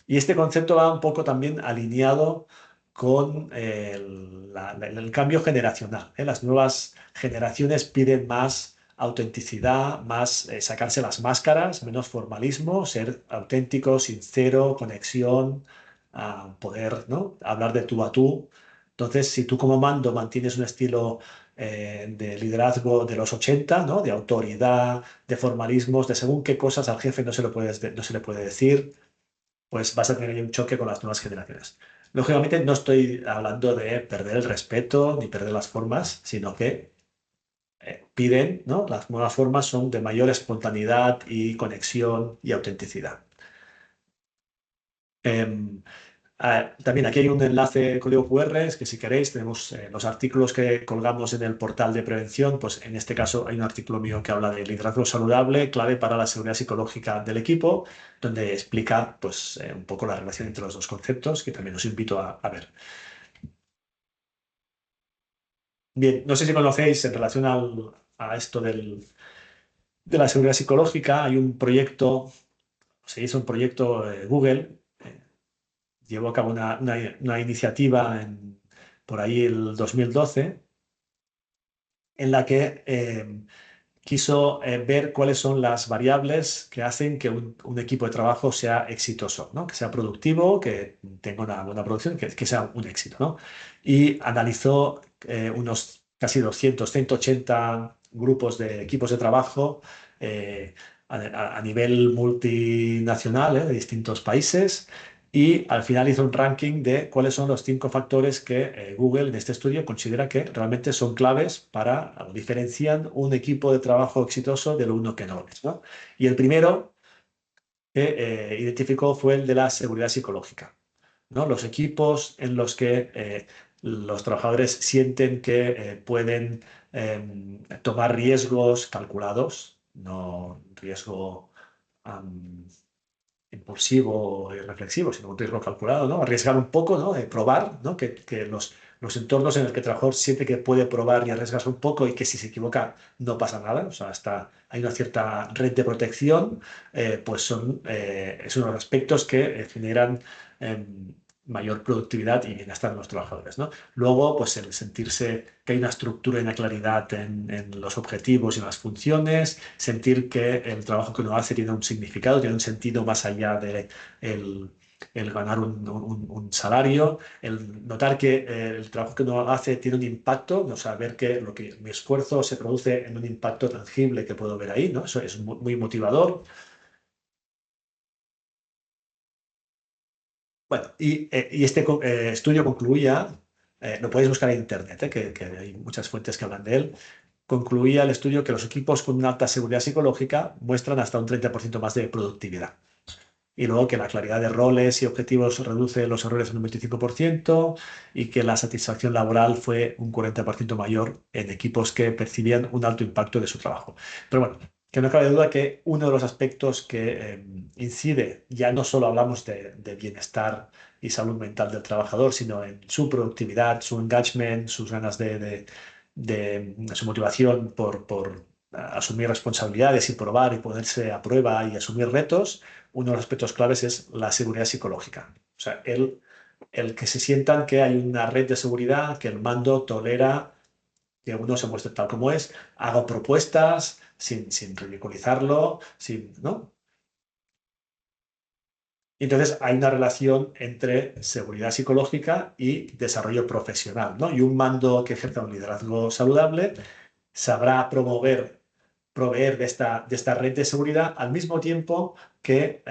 Y este concepto va un poco también alineado con el cambio generacional, ¿eh? Las nuevas generaciones piden más autenticidad, más sacarse las máscaras, menos formalismo, ser auténtico, sincero, conexión, poder, ¿no? hablar de tú a tú. Entonces, si tú como mando mantienes un estilo de liderazgo de los 80, ¿no? de autoridad, de formalismos, de según qué cosas al jefe no se le puede decir, pues vas a tener ahí un choque con las nuevas generaciones. Lógicamente no estoy hablando de perder el respeto ni perder las formas, sino que piden, ¿no? Las nuevas formas son de mayor espontaneidad y conexión y autenticidad. Em, También aquí hay un enlace código QR, es que si queréis tenemos los artículos que colgamos en el portal de prevención, pues en este caso hay un artículo mío que habla de liderazgo saludable, clave para la seguridad psicológica del equipo, donde explica pues un poco la relación entre los dos conceptos, que también os invito a ver. Bien, no sé si conocéis en relación a esto de la seguridad psicológica, hay un proyecto, se hizo un proyecto Google, eh, llevó a cabo una iniciativa por ahí el 2012 en la que quiso ver cuáles son las variables que hacen que un equipo de trabajo sea exitoso, ¿no? Que sea productivo, que tenga una buena producción, que sea un éxito, ¿no? Y analizó unos casi 200, 180 grupos de equipos de trabajo eh, a nivel multinacional, de distintos países, y al final hizo un ranking de cuáles son los 5 factores que Google en este estudio considera que realmente son claves para o diferencian un equipo de trabajo exitoso de uno que no lo es, ¿no? Y el primero que identificó fue el de la seguridad psicológica, ¿no? Los equipos en los que los trabajadores sienten que pueden tomar riesgos calculados, no riesgo impulsivo y reflexivo, sino un riesgo calculado, ¿no? Arriesgar un poco, ¿no? Probar, ¿no? Que los entornos en los que el trabajador siente que puede probar y arriesgarse un poco y que si se equivoca no pasa nada, o sea, hay una cierta red de protección, pues es uno de los aspectos que generan mayor productividad y bienestar en los trabajadores, ¿no? Luego, pues el sentirse que hay una estructura y una claridad en los objetivos y en las funciones, sentir que el trabajo que uno hace tiene un significado, tiene un sentido más allá de el ganar un salario, el notar que el trabajo que uno hace tiene un impacto, o sea, ver que mi esfuerzo se produce en un impacto tangible que puedo ver ahí, ¿no? Eso es muy motivador. Bueno, y este estudio concluía, lo podéis buscar en internet, que hay muchas fuentes que hablan de él, concluía el estudio que los equipos con una alta seguridad psicológica muestran hasta un 30% más de productividad. Y luego que la claridad de roles y objetivos reduce los errores en un 25% y que la satisfacción laboral fue un 40% mayor en equipos que percibían un alto impacto de su trabajo. Pero bueno, que no cabe duda que uno de los aspectos que incide, ya no solo hablamos de bienestar y salud mental del trabajador, sino en su productividad, su engagement, sus ganas su motivación por asumir responsabilidades y probar y ponerse a prueba y asumir retos, uno de los aspectos claves es la seguridad psicológica. O sea, el que se sientan que hay una red de seguridad, que el mando tolera que uno se muestre tal como es, haga propuestas sin ridiculizarlo, ¿no? Entonces hay una relación entre seguridad psicológica y desarrollo profesional, ¿no? Y un mando que ejerza un liderazgo saludable sabrá proveer de esta red de seguridad al mismo tiempo que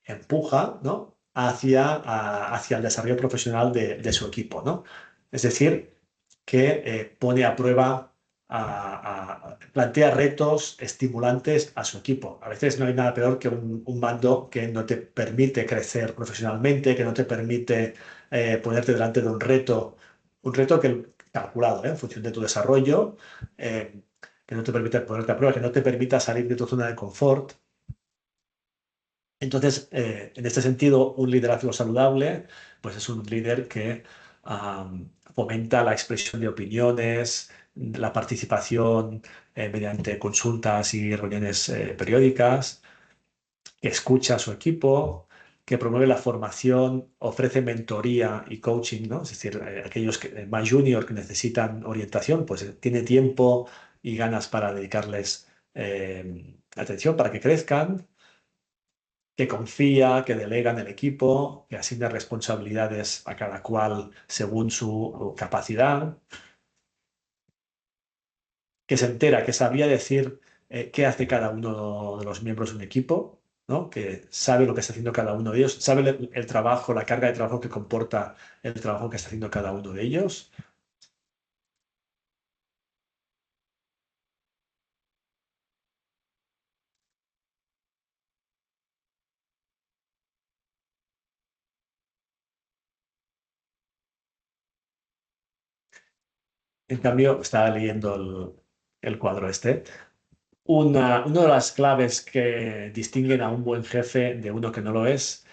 empuja, ¿no? hacia el desarrollo profesional de su equipo, ¿no? Es decir, que pone a prueba, plantea retos estimulantes a su equipo. A veces no hay nada peor que un mando que no te permite crecer profesionalmente, que no te permite ponerte delante de un reto que calculado, en función de tu desarrollo, eh, que no te permite ponerte a prueba, que no te permita salir de tu zona de confort. Entonces, en este sentido, un liderazgo saludable, pues es un líder que fomenta la expresión de opiniones, la participación mediante consultas y reuniones periódicas, que escucha a su equipo, que promueve la formación, ofrece mentoría y coaching, ¿no? Es decir, aquellos más junior que necesitan orientación, pues tiene tiempo y ganas para dedicarles atención para que crezcan, que confía, que delega en el equipo, que asigna responsabilidades a cada cual según su capacidad, que se entera, que sabría decir qué hace cada uno de los miembros de un equipo, ¿no? Que sabe lo que está haciendo cada uno de ellos, sabe el trabajo, la carga de trabajo que comporta el trabajo que está haciendo cada uno de ellos. En cambio, estaba leyendo el cuadro este. Una de las claves que distinguen a un buen jefe de uno que no lo es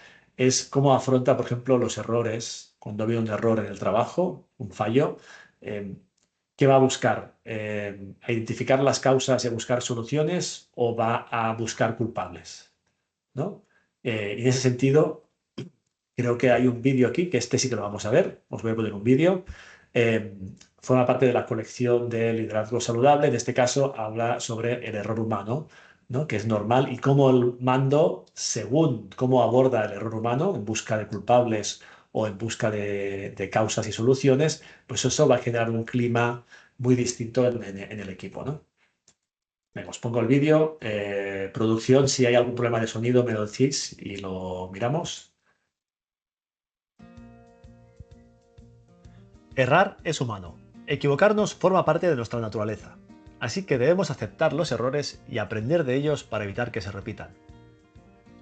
cómo afronta, por ejemplo, los errores. Cuando ve un error en el trabajo, un fallo, eh, ¿qué va a buscar? ¿A identificar las causas y a buscar soluciones o va a buscar culpables? ¿No? Y en ese sentido, creo que hay un vídeo aquí, que este sí que lo vamos a ver. Os voy a poner un vídeo. Eh, Forma parte de la colección de liderazgo saludable. En este caso, habla sobre el error humano, ¿no? Que es normal y cómo el mando, según cómo aborda el error humano, en busca de culpables o en busca de causas y soluciones, pues eso va a generar un clima muy distinto en el equipo, ¿no? Venga, os pongo el vídeo. Producción, si hay algún problema de sonido, me lo decís y lo miramos. Errar es humano. Equivocarnos forma parte de nuestra naturaleza. Así que debemos aceptar los errores y aprender de ellos para evitar que se repitan.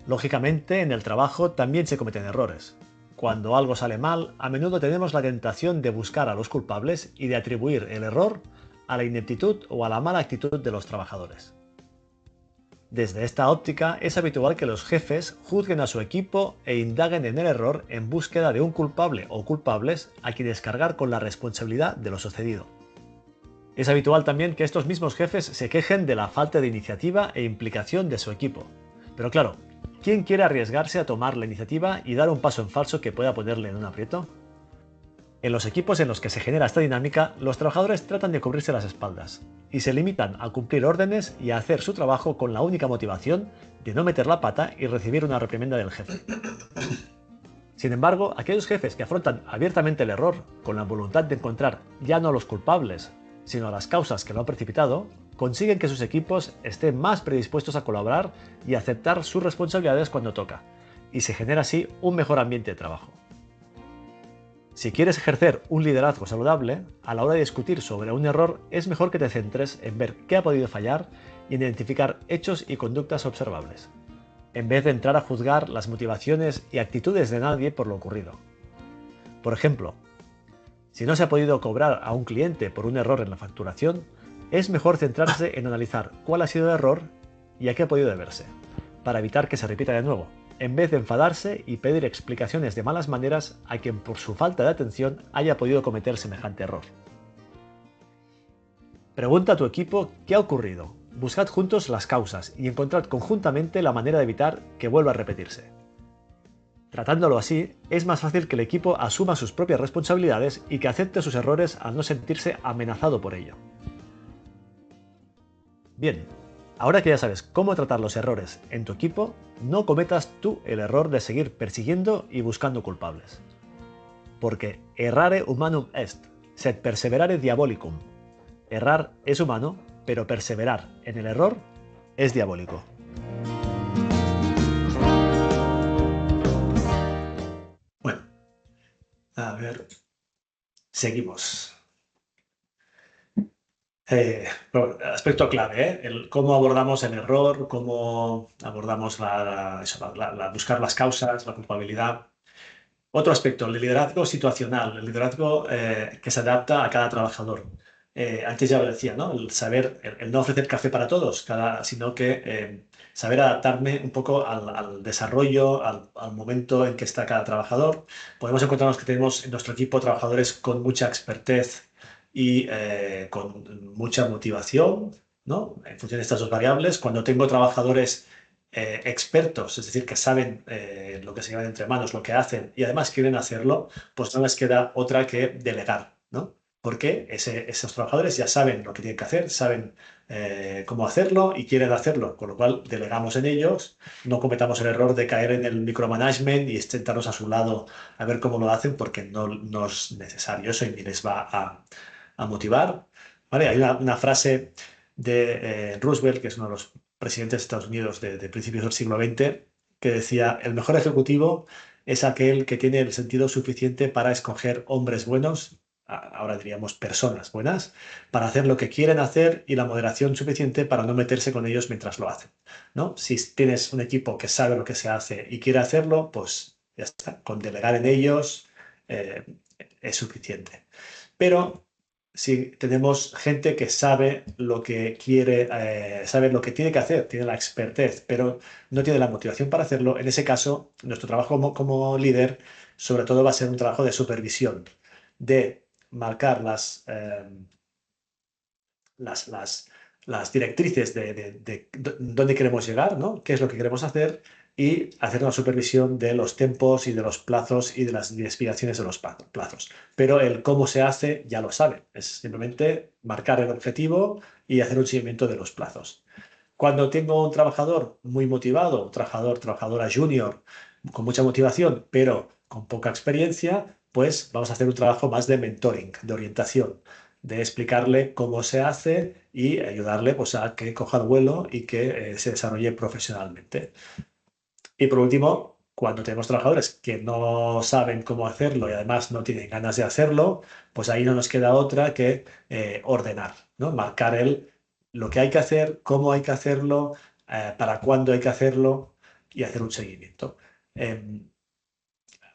Lógicamente, en el trabajo también se cometen errores. Cuando algo sale mal, a menudo tenemos la tentación de buscar a los culpables y de atribuir el error a la ineptitud o a la mala actitud de los trabajadores. Desde esta óptica, es habitual que los jefes juzguen a su equipo e indaguen en el error en búsqueda de un culpable o culpables a quienes cargar con la responsabilidad de lo sucedido. Es habitual también que estos mismos jefes se quejen de la falta de iniciativa e implicación de su equipo. Pero claro, ¿quién quiere arriesgarse a tomar la iniciativa y dar un paso en falso que pueda ponerle en un aprieto? En los equipos en los que se genera esta dinámica, los trabajadores tratan de cubrirse las espaldas y se limitan a cumplir órdenes y a hacer su trabajo con la única motivación de no meter la pata y recibir una reprimenda del jefe. Sin embargo, aquellos jefes que afrontan abiertamente el error con la voluntad de encontrar ya no los culpables, sino las causas que lo han precipitado, consiguen que sus equipos estén más predispuestos a colaborar y a aceptar sus responsabilidades cuando toca, y se genera así un mejor ambiente de trabajo. Si quieres ejercer un liderazgo saludable, a la hora de discutir sobre un error es mejor que te centres en ver qué ha podido fallar y en identificar hechos y conductas observables, en vez de entrar a juzgar las motivaciones y actitudes de nadie por lo ocurrido. Por ejemplo, si no se ha podido cobrar a un cliente por un error en la facturación, es mejor centrarse en analizar cuál ha sido el error y a qué ha podido deberse, para evitar que se repita de nuevo, en vez de enfadarse y pedir explicaciones de malas maneras a quien por su falta de atención haya podido cometer semejante error. Pregunta a tu equipo qué ha ocurrido, buscad juntos las causas y encontrad conjuntamente la manera de evitar que vuelva a repetirse. Tratándolo así, es más fácil que el equipo asuma sus propias responsabilidades y que acepte sus errores al no sentirse amenazado por ello. Bien, ahora que ya sabes cómo tratar los errores en tu equipo, no cometas tú el error de seguir persiguiendo y buscando culpables. Porque errare humanum est, sed perseverare diabolicum. Errar es humano, pero perseverar en el error es diabólico. Bueno, a ver, seguimos. Bueno, aspecto clave, ¿eh? Cómo abordamos el error, cómo abordamos buscar las causas, la culpabilidad. Otro aspecto, el liderazgo situacional, el liderazgo que se adapta a cada trabajador. Antes ya lo decía, ¿no? El saber, el no ofrecer café para todos, sino que saber adaptarme un poco al desarrollo, al momento en que está cada trabajador. Podemos encontrarnos que tenemos en nuestro equipo trabajadores con mucha expertez y con mucha motivación, ¿no? En función de estas dos variables. Cuando tengo trabajadores expertos, es decir, que saben lo que se llevan entre manos, lo que hacen y además quieren hacerlo, pues no les queda otra que delegar, ¿no? Porque esos trabajadores ya saben lo que tienen que hacer, saben cómo hacerlo y quieren hacerlo, con lo cual delegamos en ellos, no cometamos el error de caer en el micromanagement y sentarnos a su lado a ver cómo lo hacen, porque no es necesario eso y ni les va a motivar. ¿Vale? Hay una frase de Roosevelt, que es uno de los presidentes de Estados Unidos de principios del siglo XX, que decía, el mejor ejecutivo es aquel que tiene el sentido suficiente para escoger hombres buenos, ahora diríamos personas buenas, para hacer lo que quieren hacer y la moderación suficiente para no meterse con ellos mientras lo hacen, ¿no? Si tienes un equipo que sabe lo que se hace y quiere hacerlo, pues ya está, con delegar en ellos es suficiente. Pero si tenemos gente que sabe lo que quiere, sabe lo que tiene que hacer, tiene la expertez, pero no tiene la motivación para hacerlo, en ese caso, nuestro trabajo como líder, sobre todo va a ser un trabajo de supervisión, de marcar las, las, las directrices de dónde queremos llegar, ¿no? ¿Qué es lo que queremos hacer? Y hacer una supervisión de los tiempos y de los plazos y de las desviaciones de los plazos. Pero el cómo se hace ya lo sabe. Es simplemente marcar el objetivo y hacer un seguimiento de los plazos. Cuando tengo un trabajador muy motivado, un trabajador, trabajadora junior, con mucha motivación, pero con poca experiencia, pues vamos a hacer un trabajo más de mentoring, de orientación, de explicarle cómo se hace y ayudarle pues, a que coja el vuelo y que se desarrolle profesionalmente. Y por último, cuando tenemos trabajadores que no saben cómo hacerlo y además no tienen ganas de hacerlo, pues ahí no nos queda otra que ordenar, ¿no? Marcar lo que hay que hacer, cómo hay que hacerlo, para cuándo hay que hacerlo y hacer un seguimiento. Em,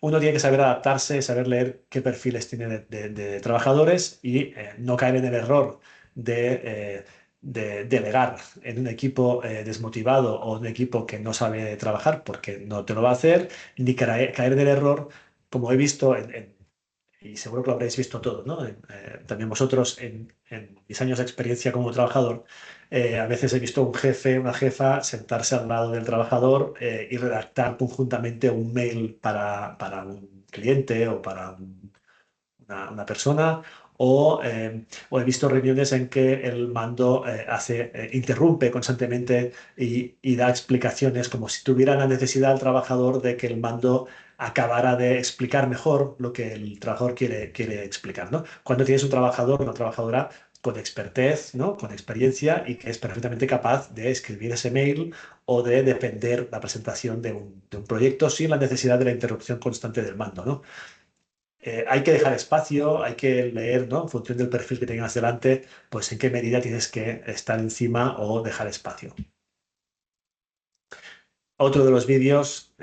Uno tiene que saber adaptarse, saber leer qué perfiles tiene de trabajadores y no caer en el error de delegar en un equipo desmotivado o un equipo que no sabe trabajar porque no te lo va a hacer, ni caer en el error, como he visto y seguro que lo habréis visto todo, ¿no? También vosotros en mis años de experiencia como trabajador, a veces he visto un jefe, una jefa sentarse al lado del trabajador y redactar conjuntamente un mail para un cliente o para una persona. O he visto reuniones en que el mando interrumpe constantemente y da explicaciones como si tuviera la necesidad el trabajador de que el mando acabara de explicar mejor lo que el trabajador quiere explicar, ¿no? Cuando tienes un trabajador o una trabajadora con expertez, ¿no? Con experiencia y que es perfectamente capaz de escribir ese mail o de defender la presentación de un proyecto sin la necesidad de la interrupción constante del mando, ¿no? Hay que dejar espacio, hay que leer, ¿no? En función del perfil que tengas delante, pues en qué medida tienes que estar encima o dejar espacio. Otro de los vídeos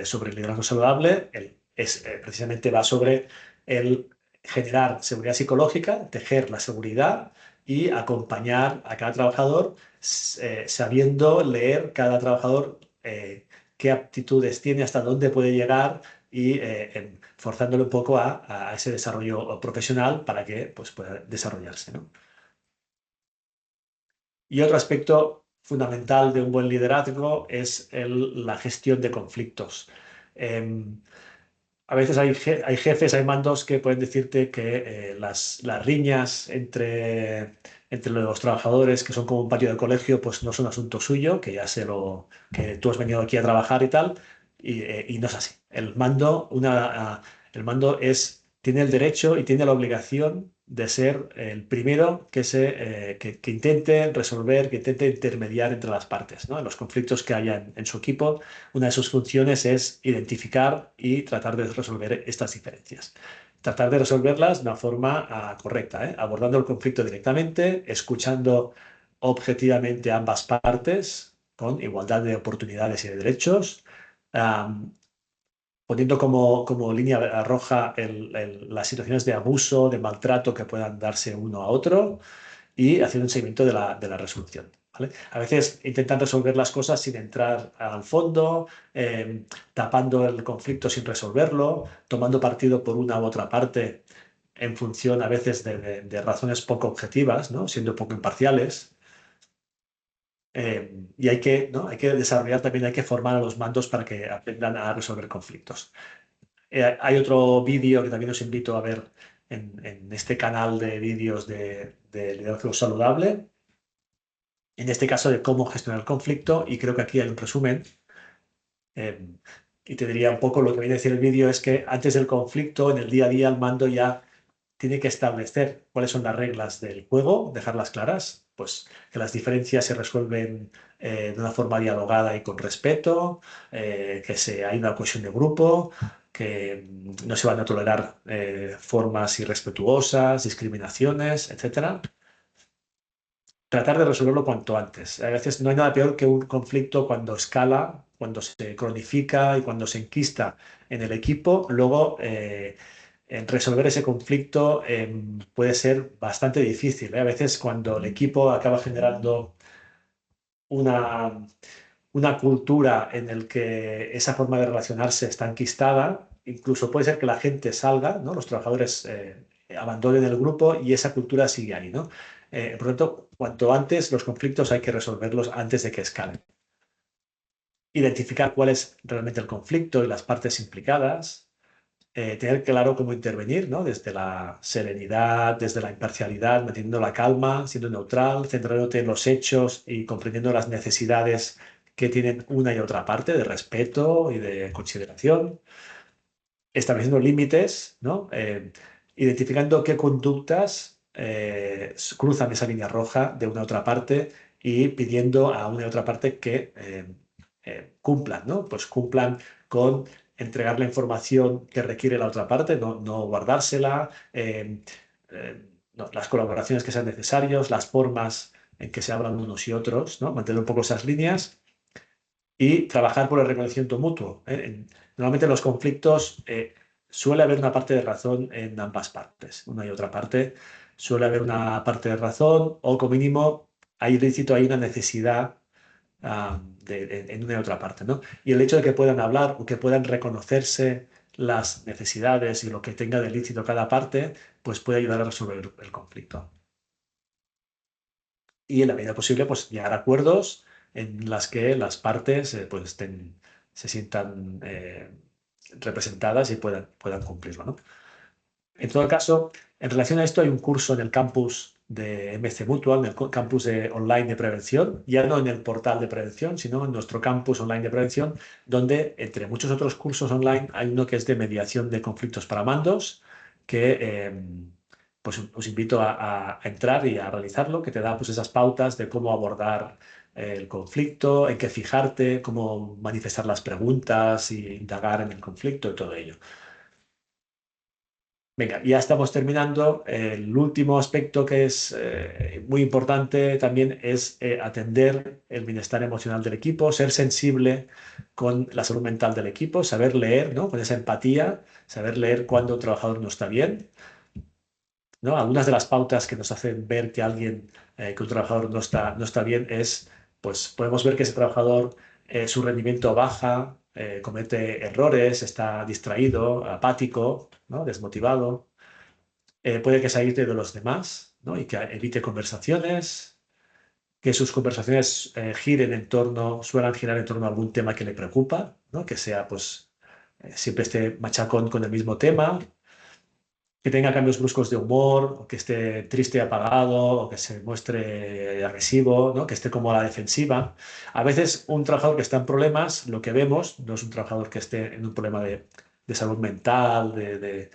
sobre el liderazgo saludable precisamente va sobre el generar seguridad psicológica, tejer la seguridad y acompañar a cada trabajador sabiendo leer cada trabajador qué aptitudes tiene, hasta dónde puede llegar y forzándolo un poco a ese desarrollo profesional para que pues, pueda desarrollarse, ¿no? Y otro aspecto fundamental de un buen liderazgo es la gestión de conflictos. Em, a veces hay jefes, hay mandos que pueden decirte que las riñas entre los trabajadores, que son como un patio de colegio, pues no son asunto suyo, que ya sé que tú has venido aquí a trabajar y tal, y no es así. El mando tiene el derecho y tiene la obligación de ser el primero que intente resolver, que intente intermediar entre las partes, ¿no? En los conflictos que haya en su equipo, una de sus funciones es identificar y tratar de resolver estas diferencias. Tratar de resolverlas de una forma correcta, ¿eh? Abordando el conflicto directamente, escuchando objetivamente a ambas partes con igualdad de oportunidades y de derechos, am, poniendo como línea roja las situaciones de abuso, de maltrato que puedan darse uno a otro y haciendo un seguimiento de la resolución. ¿Vale? A veces intentan resolver las cosas sin entrar al fondo, tapando el conflicto sin resolverlo, tomando partido por una u otra parte en función a veces de razones poco objetivas, ¿no? Siendo poco imparciales. Y ¿no? Hay que desarrollar también, hay que formar a los mandos para que aprendan a resolver conflictos. Hay otro vídeo que también os invito a ver en este canal de vídeos de liderazgo saludable, en este caso de cómo gestionar el conflicto, y creo que aquí hay un resumen. eh, y te diría un poco lo que viene a decir el vídeo es que antes del conflicto, en el día a día, el mando ya tiene que establecer cuáles son las reglas del juego, dejarlas claras, pues que las diferencias se resuelven de una forma dialogada y con respeto, hay una cohesión de grupo, que no se van a tolerar formas irrespetuosas, discriminaciones, etcétera. Tratar de resolverlo cuanto antes. A veces no hay nada peor que un conflicto cuando escala, cuando se cronifica y cuando se enquista en el equipo, luego resolver ese conflicto puede ser bastante difícil, ¿eh? A veces cuando el equipo acaba generando una, una cultura en la que esa forma de relacionarse está enquistada, incluso puede ser que la gente salga, ¿no? Los trabajadores abandonen el grupo y esa cultura sigue ahí, ¿no? Por lo tanto, cuanto antes los conflictos hay que resolverlos antes de que escalen. Identificar cuál es realmente el conflicto y las partes implicadas, tener claro cómo intervenir, ¿no? Desde la serenidad, desde la imparcialidad, manteniendo la calma, siendo neutral, centrándote en los hechos y comprendiendo las necesidades que tienen una y otra parte de respeto y de consideración, estableciendo límites, ¿no? Identificando qué conductas cruzan esa línea roja de una a otra parte y pidiendo a una y otra parte que cumplan, ¿no? Pues cumplan con entregar la información que requiere la otra parte, no guardársela, las colaboraciones que sean necesarias, las formas en que se hablan unos y otros, ¿no? Mantener un poco esas líneas y trabajar por el reconocimiento mutuo, ¿eh? Normalmente en los conflictos suele haber una parte de razón en ambas partes, una y otra parte. Suele haber una parte de razón o como mínimo hay ilícito, hay una necesidad en una y otra parte, ¿no? Y el hecho de que puedan hablar o que puedan reconocerse las necesidades y lo que tenga de ilícito cada parte, pues puede ayudar a resolver el conflicto. Y en la medida posible, pues llegar a acuerdos en las que las partes pues se sientan representadas y puedan cumplirlo, ¿no? En todo caso, en relación a esto hay un curso en el campus de MC Mutual, en el campus online de prevención, ya no en el portal de prevención, sino en nuestro campus online de prevención, donde entre muchos otros cursos online hay uno que es de mediación de conflictos para mandos, que pues os invito a entrar y a realizarlo, que te da pues esas pautas de cómo abordar el conflicto, en qué fijarte, cómo manifestar las preguntas y indagar en el conflicto y todo ello. Venga, ya estamos terminando. El último aspecto que es muy importante también es atender el bienestar emocional del equipo, ser sensible con la salud mental del equipo, saber leer, ¿no? Con esa empatía, saber leer cuando un trabajador no está bien, ¿no? Algunas de las pautas que nos hacen ver que que un trabajador no está bien es, pues podemos ver que ese trabajador, su rendimiento baja, comete errores, está distraído, apático, ¿no? Desmotivado. Puede que se aísle de los demás, ¿no? Y que evite conversaciones, que sus conversaciones suelan girar en torno a algún tema que le preocupa, ¿no? Que sea, pues, siempre esté machacón con el mismo tema, que tenga cambios bruscos de humor, o que esté triste y apagado, o que se muestre agresivo, ¿no? Que esté como a la defensiva. A veces un trabajador que está en problemas, lo que vemos no es un trabajador que esté en un problema de salud mental, de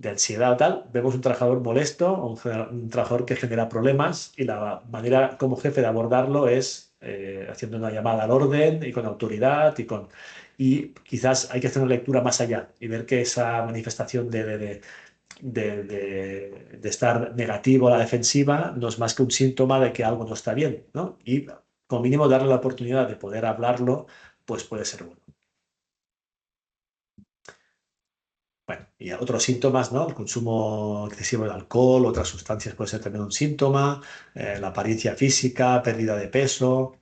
ansiedad o tal, vemos un trabajador molesto o un trabajador que genera problemas y la manera como jefe de abordarlo es haciendo una llamada al orden y con autoridad y quizás hay que hacer una lectura más allá y ver que esa manifestación de estar negativo a la defensiva no es más que un síntoma de que algo no está bien, ¿no? Y como mínimo darle la oportunidad de poder hablarlo, pues puede ser bueno. Bueno, y otros síntomas, ¿no? El consumo excesivo de alcohol, otras sustancias puede ser también un síntoma, la apariencia física, pérdida de peso,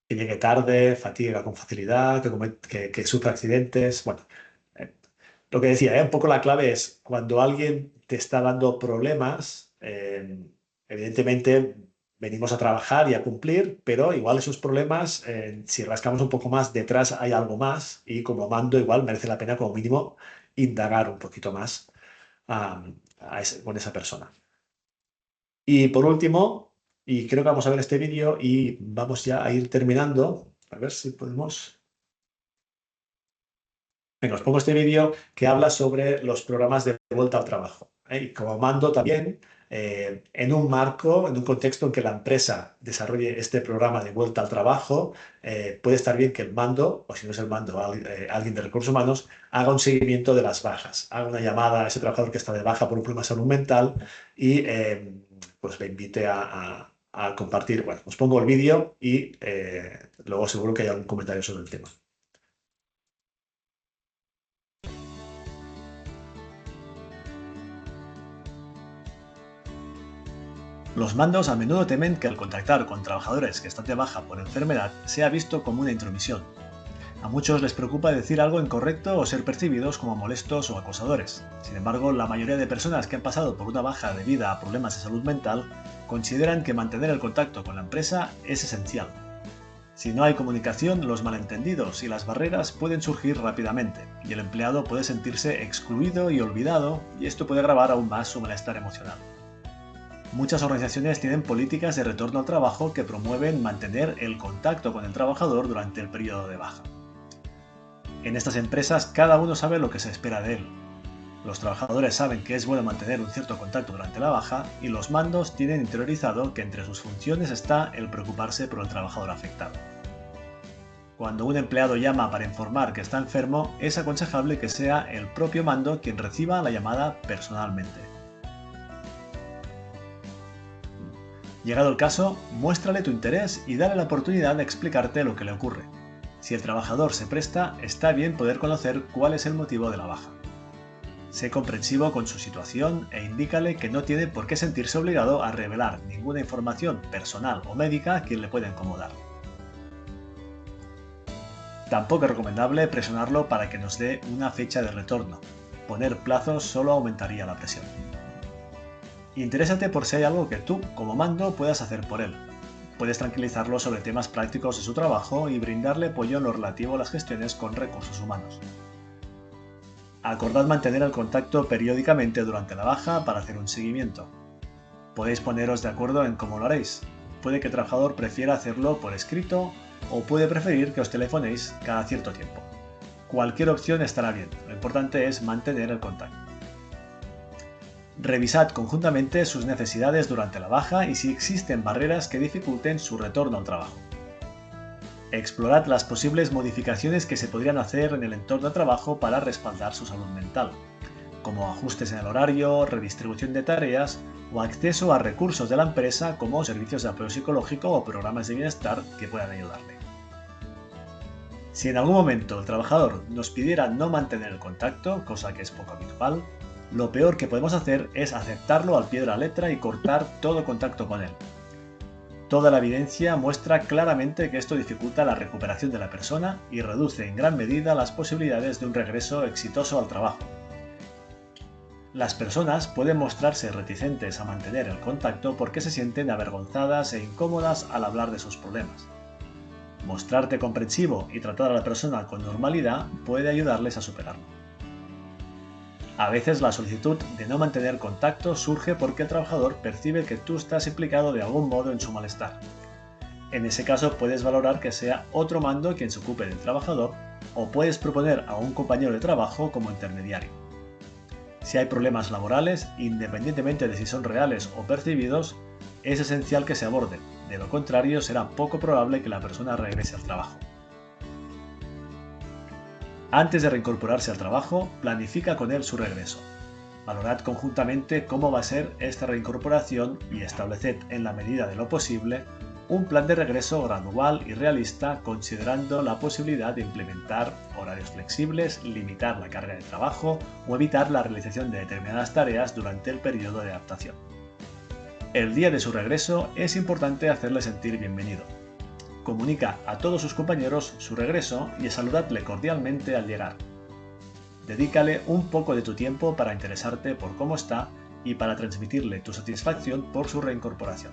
que llegue tarde, fatiga con facilidad, que sufra accidentes. Bueno, eh, lo que decía, un poco la clave es cuando alguien te está dando problemas, evidentemente venimos a trabajar y a cumplir, pero igual esos problemas, si rascamos un poco más, detrás hay algo más y como mando igual merece la pena como mínimo indagar un poquito más con esa persona. Y por último, y creo que vamos a ver este vídeo y vamos ya a ir terminando, a ver si podemos... Venga, os pongo este vídeo que habla sobre los programas de vuelta al trabajo. Y como mando también, en un marco, en un contexto en que la empresa desarrolle este programa de vuelta al trabajo, puede estar bien que el mando, o si no es el mando, alguien de recursos humanos, haga un seguimiento de las bajas, haga una llamada a ese trabajador que está de baja por un problema de salud mental y pues le invite a compartir. Bueno, os pongo el vídeo y luego seguro que hay algún comentario sobre el tema. Los mandos a menudo temen que el contactar con trabajadores que están de baja por enfermedad sea visto como una intromisión. A muchos les preocupa decir algo incorrecto o ser percibidos como molestos o acosadores. Sin embargo, la mayoría de personas que han pasado por una baja debido a problemas de salud mental consideran que mantener el contacto con la empresa es esencial. Si no hay comunicación, los malentendidos y las barreras pueden surgir rápidamente y el empleado puede sentirse excluido y olvidado, y esto puede agravar aún más su malestar emocional. Muchas organizaciones tienen políticas de retorno al trabajo que promueven mantener el contacto con el trabajador durante el periodo de baja. En estas empresas cada uno sabe lo que se espera de él. Los trabajadores saben que es bueno mantener un cierto contacto durante la baja y los mandos tienen interiorizado que entre sus funciones está el preocuparse por el trabajador afectado. Cuando un empleado llama para informar que está enfermo, es aconsejable que sea el propio mando quien reciba la llamada personalmente. Llegado el caso, muéstrale tu interés y dale la oportunidad de explicarte lo que le ocurre. Si el trabajador se presta, está bien poder conocer cuál es el motivo de la baja. Sé comprensivo con su situación e indícale que no tiene por qué sentirse obligado a revelar ninguna información personal o médica que le pueda incomodar. Tampoco es recomendable presionarlo para que nos dé una fecha de retorno. Poner plazos solo aumentaría la presión. Interésate por si hay algo que tú, como mando, puedas hacer por él. Puedes tranquilizarlo sobre temas prácticos de su trabajo y brindarle apoyo en lo relativo a las gestiones con recursos humanos. Acordad mantener el contacto periódicamente durante la baja para hacer un seguimiento. Podéis poneros de acuerdo en cómo lo haréis. Puede que el trabajador prefiera hacerlo por escrito o puede preferir que os telefonéis cada cierto tiempo. Cualquier opción estará bien, lo importante es mantener el contacto. Revisad conjuntamente sus necesidades durante la baja y si existen barreras que dificulten su retorno al trabajo. Explorad las posibles modificaciones que se podrían hacer en el entorno de trabajo para respaldar su salud mental, como ajustes en el horario, redistribución de tareas o acceso a recursos de la empresa como servicios de apoyo psicológico o programas de bienestar que puedan ayudarle. Si en algún momento el trabajador nos pidiera no mantener el contacto, cosa que es poco habitual, lo peor que podemos hacer es aceptarlo al pie de la letra y cortar todo contacto con él. Toda la evidencia muestra claramente que esto dificulta la recuperación de la persona y reduce en gran medida las posibilidades de un regreso exitoso al trabajo. Las personas pueden mostrarse reticentes a mantener el contacto porque se sienten avergonzadas e incómodas al hablar de sus problemas. Mostrarte comprensivo y tratar a la persona con normalidad puede ayudarles a superarlo. A veces la solicitud de no mantener contacto surge porque el trabajador percibe que tú estás implicado de algún modo en su malestar. En ese caso puedes valorar que sea otro mando quien se ocupe del trabajador o puedes proponer a un compañero de trabajo como intermediario. Si hay problemas laborales, independientemente de si son reales o percibidos, es esencial que se aborden, de lo contrario será poco probable que la persona regrese al trabajo. Antes de reincorporarse al trabajo, planifica con él su regreso. Valorad conjuntamente cómo va a ser esta reincorporación y estableced, en la medida de lo posible, un plan de regreso gradual y realista considerando la posibilidad de implementar horarios flexibles, limitar la carga de trabajo o evitar la realización de determinadas tareas durante el periodo de adaptación. El día de su regreso es importante hacerle sentir bienvenido. Comunica a todos sus compañeros su regreso y saludadle cordialmente al llegar. Dedícale un poco de tu tiempo para interesarte por cómo está y para transmitirle tu satisfacción por su reincorporación.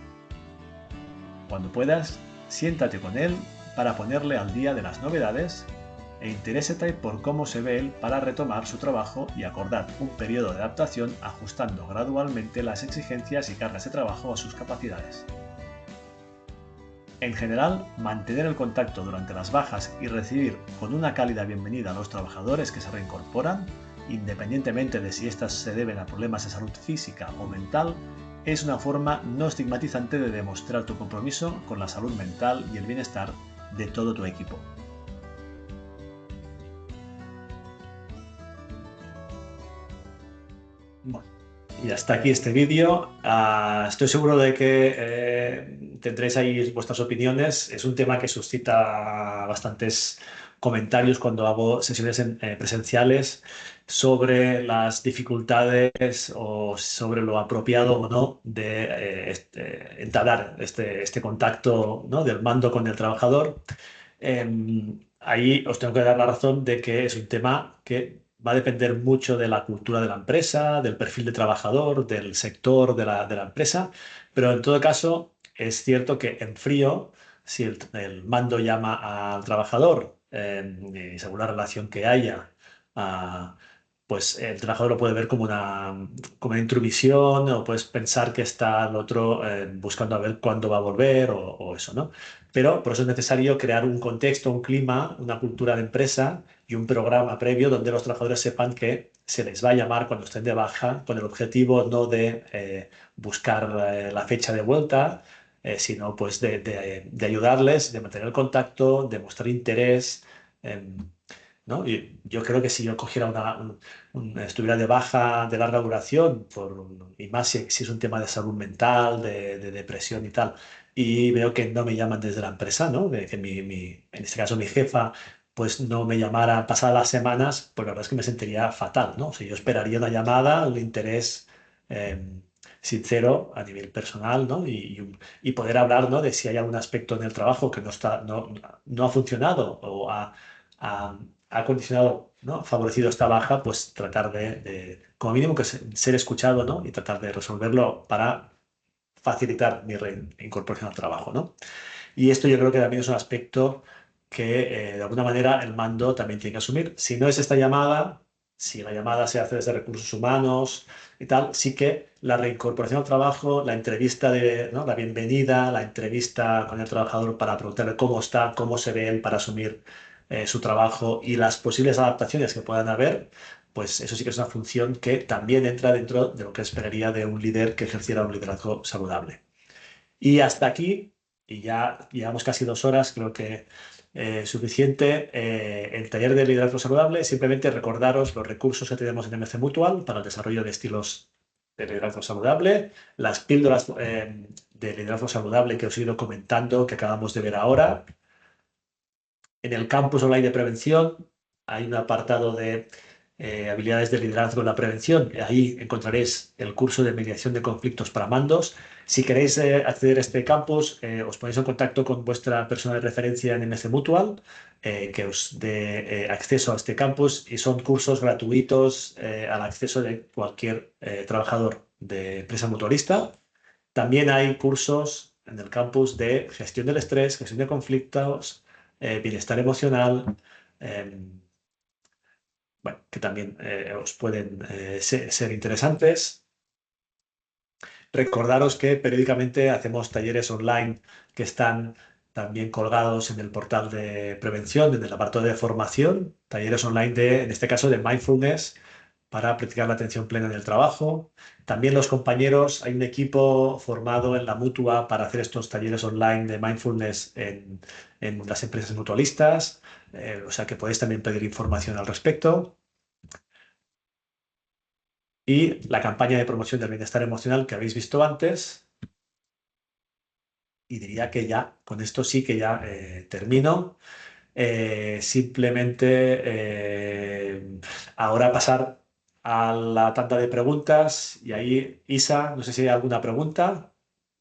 Cuando puedas, siéntate con él para ponerle al día de las novedades e interésate por cómo se ve él para retomar su trabajo y acordad un periodo de adaptación ajustando gradualmente las exigencias y cargas de trabajo a sus capacidades. En general, mantener el contacto durante las bajas y recibir con una cálida bienvenida a los trabajadores que se reincorporan, independientemente de si éstas se deben a problemas de salud física o mental, es una forma no estigmatizante de demostrar tu compromiso con la salud mental y el bienestar de todo tu equipo. Bueno, y hasta aquí este vídeo. Estoy seguro de que tendréis ahí vuestras opiniones. Es un tema que suscita bastantes comentarios cuando hago sesiones presenciales sobre las dificultades o sobre lo apropiado o no de entablar este contacto, ¿no?, del mando con el trabajador. Ahí os tengo que dar la razón de que es un tema que va a depender mucho de la cultura de la empresa, del perfil de trabajador, del sector de la empresa, pero en todo caso es cierto que en frío, si el mando llama al trabajador, y según la relación que haya, ah, pues el trabajador lo puede ver como una intromisión, o puedes pensar que está el otro buscando a ver cuándo va a volver o eso, ¿no? Pero por eso es necesario crear un contexto, un clima, una cultura de empresa y un programa previo donde los trabajadores sepan que se les va a llamar cuando estén de baja, con el objetivo no de buscar la fecha de vuelta, sino pues de ayudarles, de mantener el contacto, de mostrar interés. ¿No? Y yo creo que si yo cogiera estuviera de baja de larga duración, y más si es un tema de salud mental, de depresión y tal, y veo que no me llaman desde la empresa, ¿no? De que en este caso mi jefa, pues no me llamara pasadas las semanas, pues la verdad es que me sentiría fatal, ¿no? O sea, yo esperaría una llamada, un interés eh, sincero a nivel personal, ¿no? Y poder hablar, ¿no?, de si hay algún aspecto en el trabajo que no ha funcionado o ha condicionado, ¿no?, favorecido esta baja, pues tratar como mínimo, que ser escuchado, ¿no?, y tratar de resolverlo para facilitar mi reincorporación al trabajo, ¿no? Y esto yo creo que también es un aspecto que de alguna manera el mando también tiene que asumir. Si no es esta llamada, si la llamada se hace desde recursos humanos y tal, sí que la reincorporación al trabajo, la entrevista ¿no?, la bienvenida, la entrevista con el trabajador para preguntarle cómo está, cómo se ve él para asumir su trabajo y las posibles adaptaciones que puedan haber, pues eso sí que es una función que también entra dentro de lo que esperaría de un líder que ejerciera un liderazgo saludable. Y hasta aquí, y ya llevamos casi 2 horas, creo que suficiente. El taller de liderazgo saludable, simplemente recordaros los recursos que tenemos en MC Mutual para el desarrollo de estilos de liderazgo saludable, las píldoras de liderazgo saludable que os he ido comentando, que acabamos de ver ahora. En el campus online de prevención hay un apartado de habilidades de liderazgo en la prevención. Ahí encontraréis el curso de mediación de conflictos para mandos. Si queréis acceder a este campus, os ponéis en contacto con vuestra persona de referencia en MC Mutual, que os dé acceso a este campus, y son cursos gratuitos al acceso de cualquier trabajador de empresa mutualista. También hay cursos en el campus de gestión del estrés, gestión de conflictos, bienestar emocional, bueno, que también os pueden ser interesantes. Recordaros que periódicamente hacemos talleres online que están también colgados en el portal de prevención, en el apartado de formación, talleres online en este caso, de mindfulness para practicar la atención plena en el trabajo. También los compañeros, hay un equipo formado en la Mutua para hacer estos talleres online de mindfulness en las empresas mutualistas, o sea que podéis también pedir información al respecto. Y la campaña de promoción del bienestar emocional que habéis visto antes. Y diría que ya, con esto sí que ya termino. Simplemente ahora pasar a la tanda de preguntas, y ahí, Isa, no sé si hay alguna pregunta.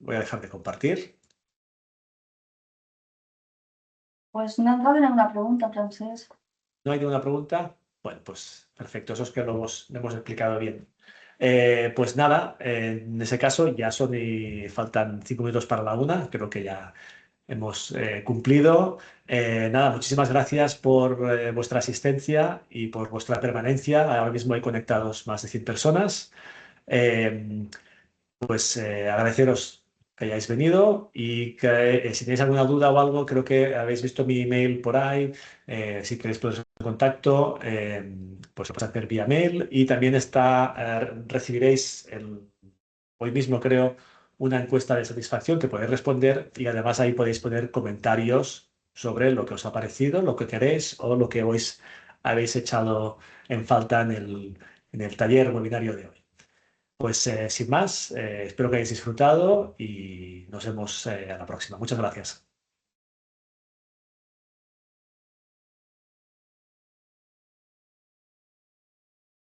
Voy a dejar de compartir. Pues no ha entrado ninguna pregunta, Francesc. ¿No hay ninguna pregunta? Bueno, pues perfecto, eso es que lo hemos explicado bien. Pues nada, en ese caso ya faltan 5 minutos para la 1, creo que ya hemos cumplido. Nada, muchísimas gracias por vuestra asistencia y por vuestra permanencia. Ahora mismo hay conectados más de 100 personas. Pues agradeceros que hayáis venido, y que si tenéis alguna duda o algo, creo que habéis visto mi email por ahí. Si queréis poneros en contacto, pues lo podéis hacer vía mail, y también recibiréis hoy mismo, creo, una encuesta de satisfacción que podéis responder, y además ahí podéis poner comentarios sobre lo que os ha parecido, lo que queréis o lo que habéis echado en falta en el taller webinario de hoy. Pues sin más, espero que hayáis disfrutado y nos vemos a la próxima. Muchas gracias.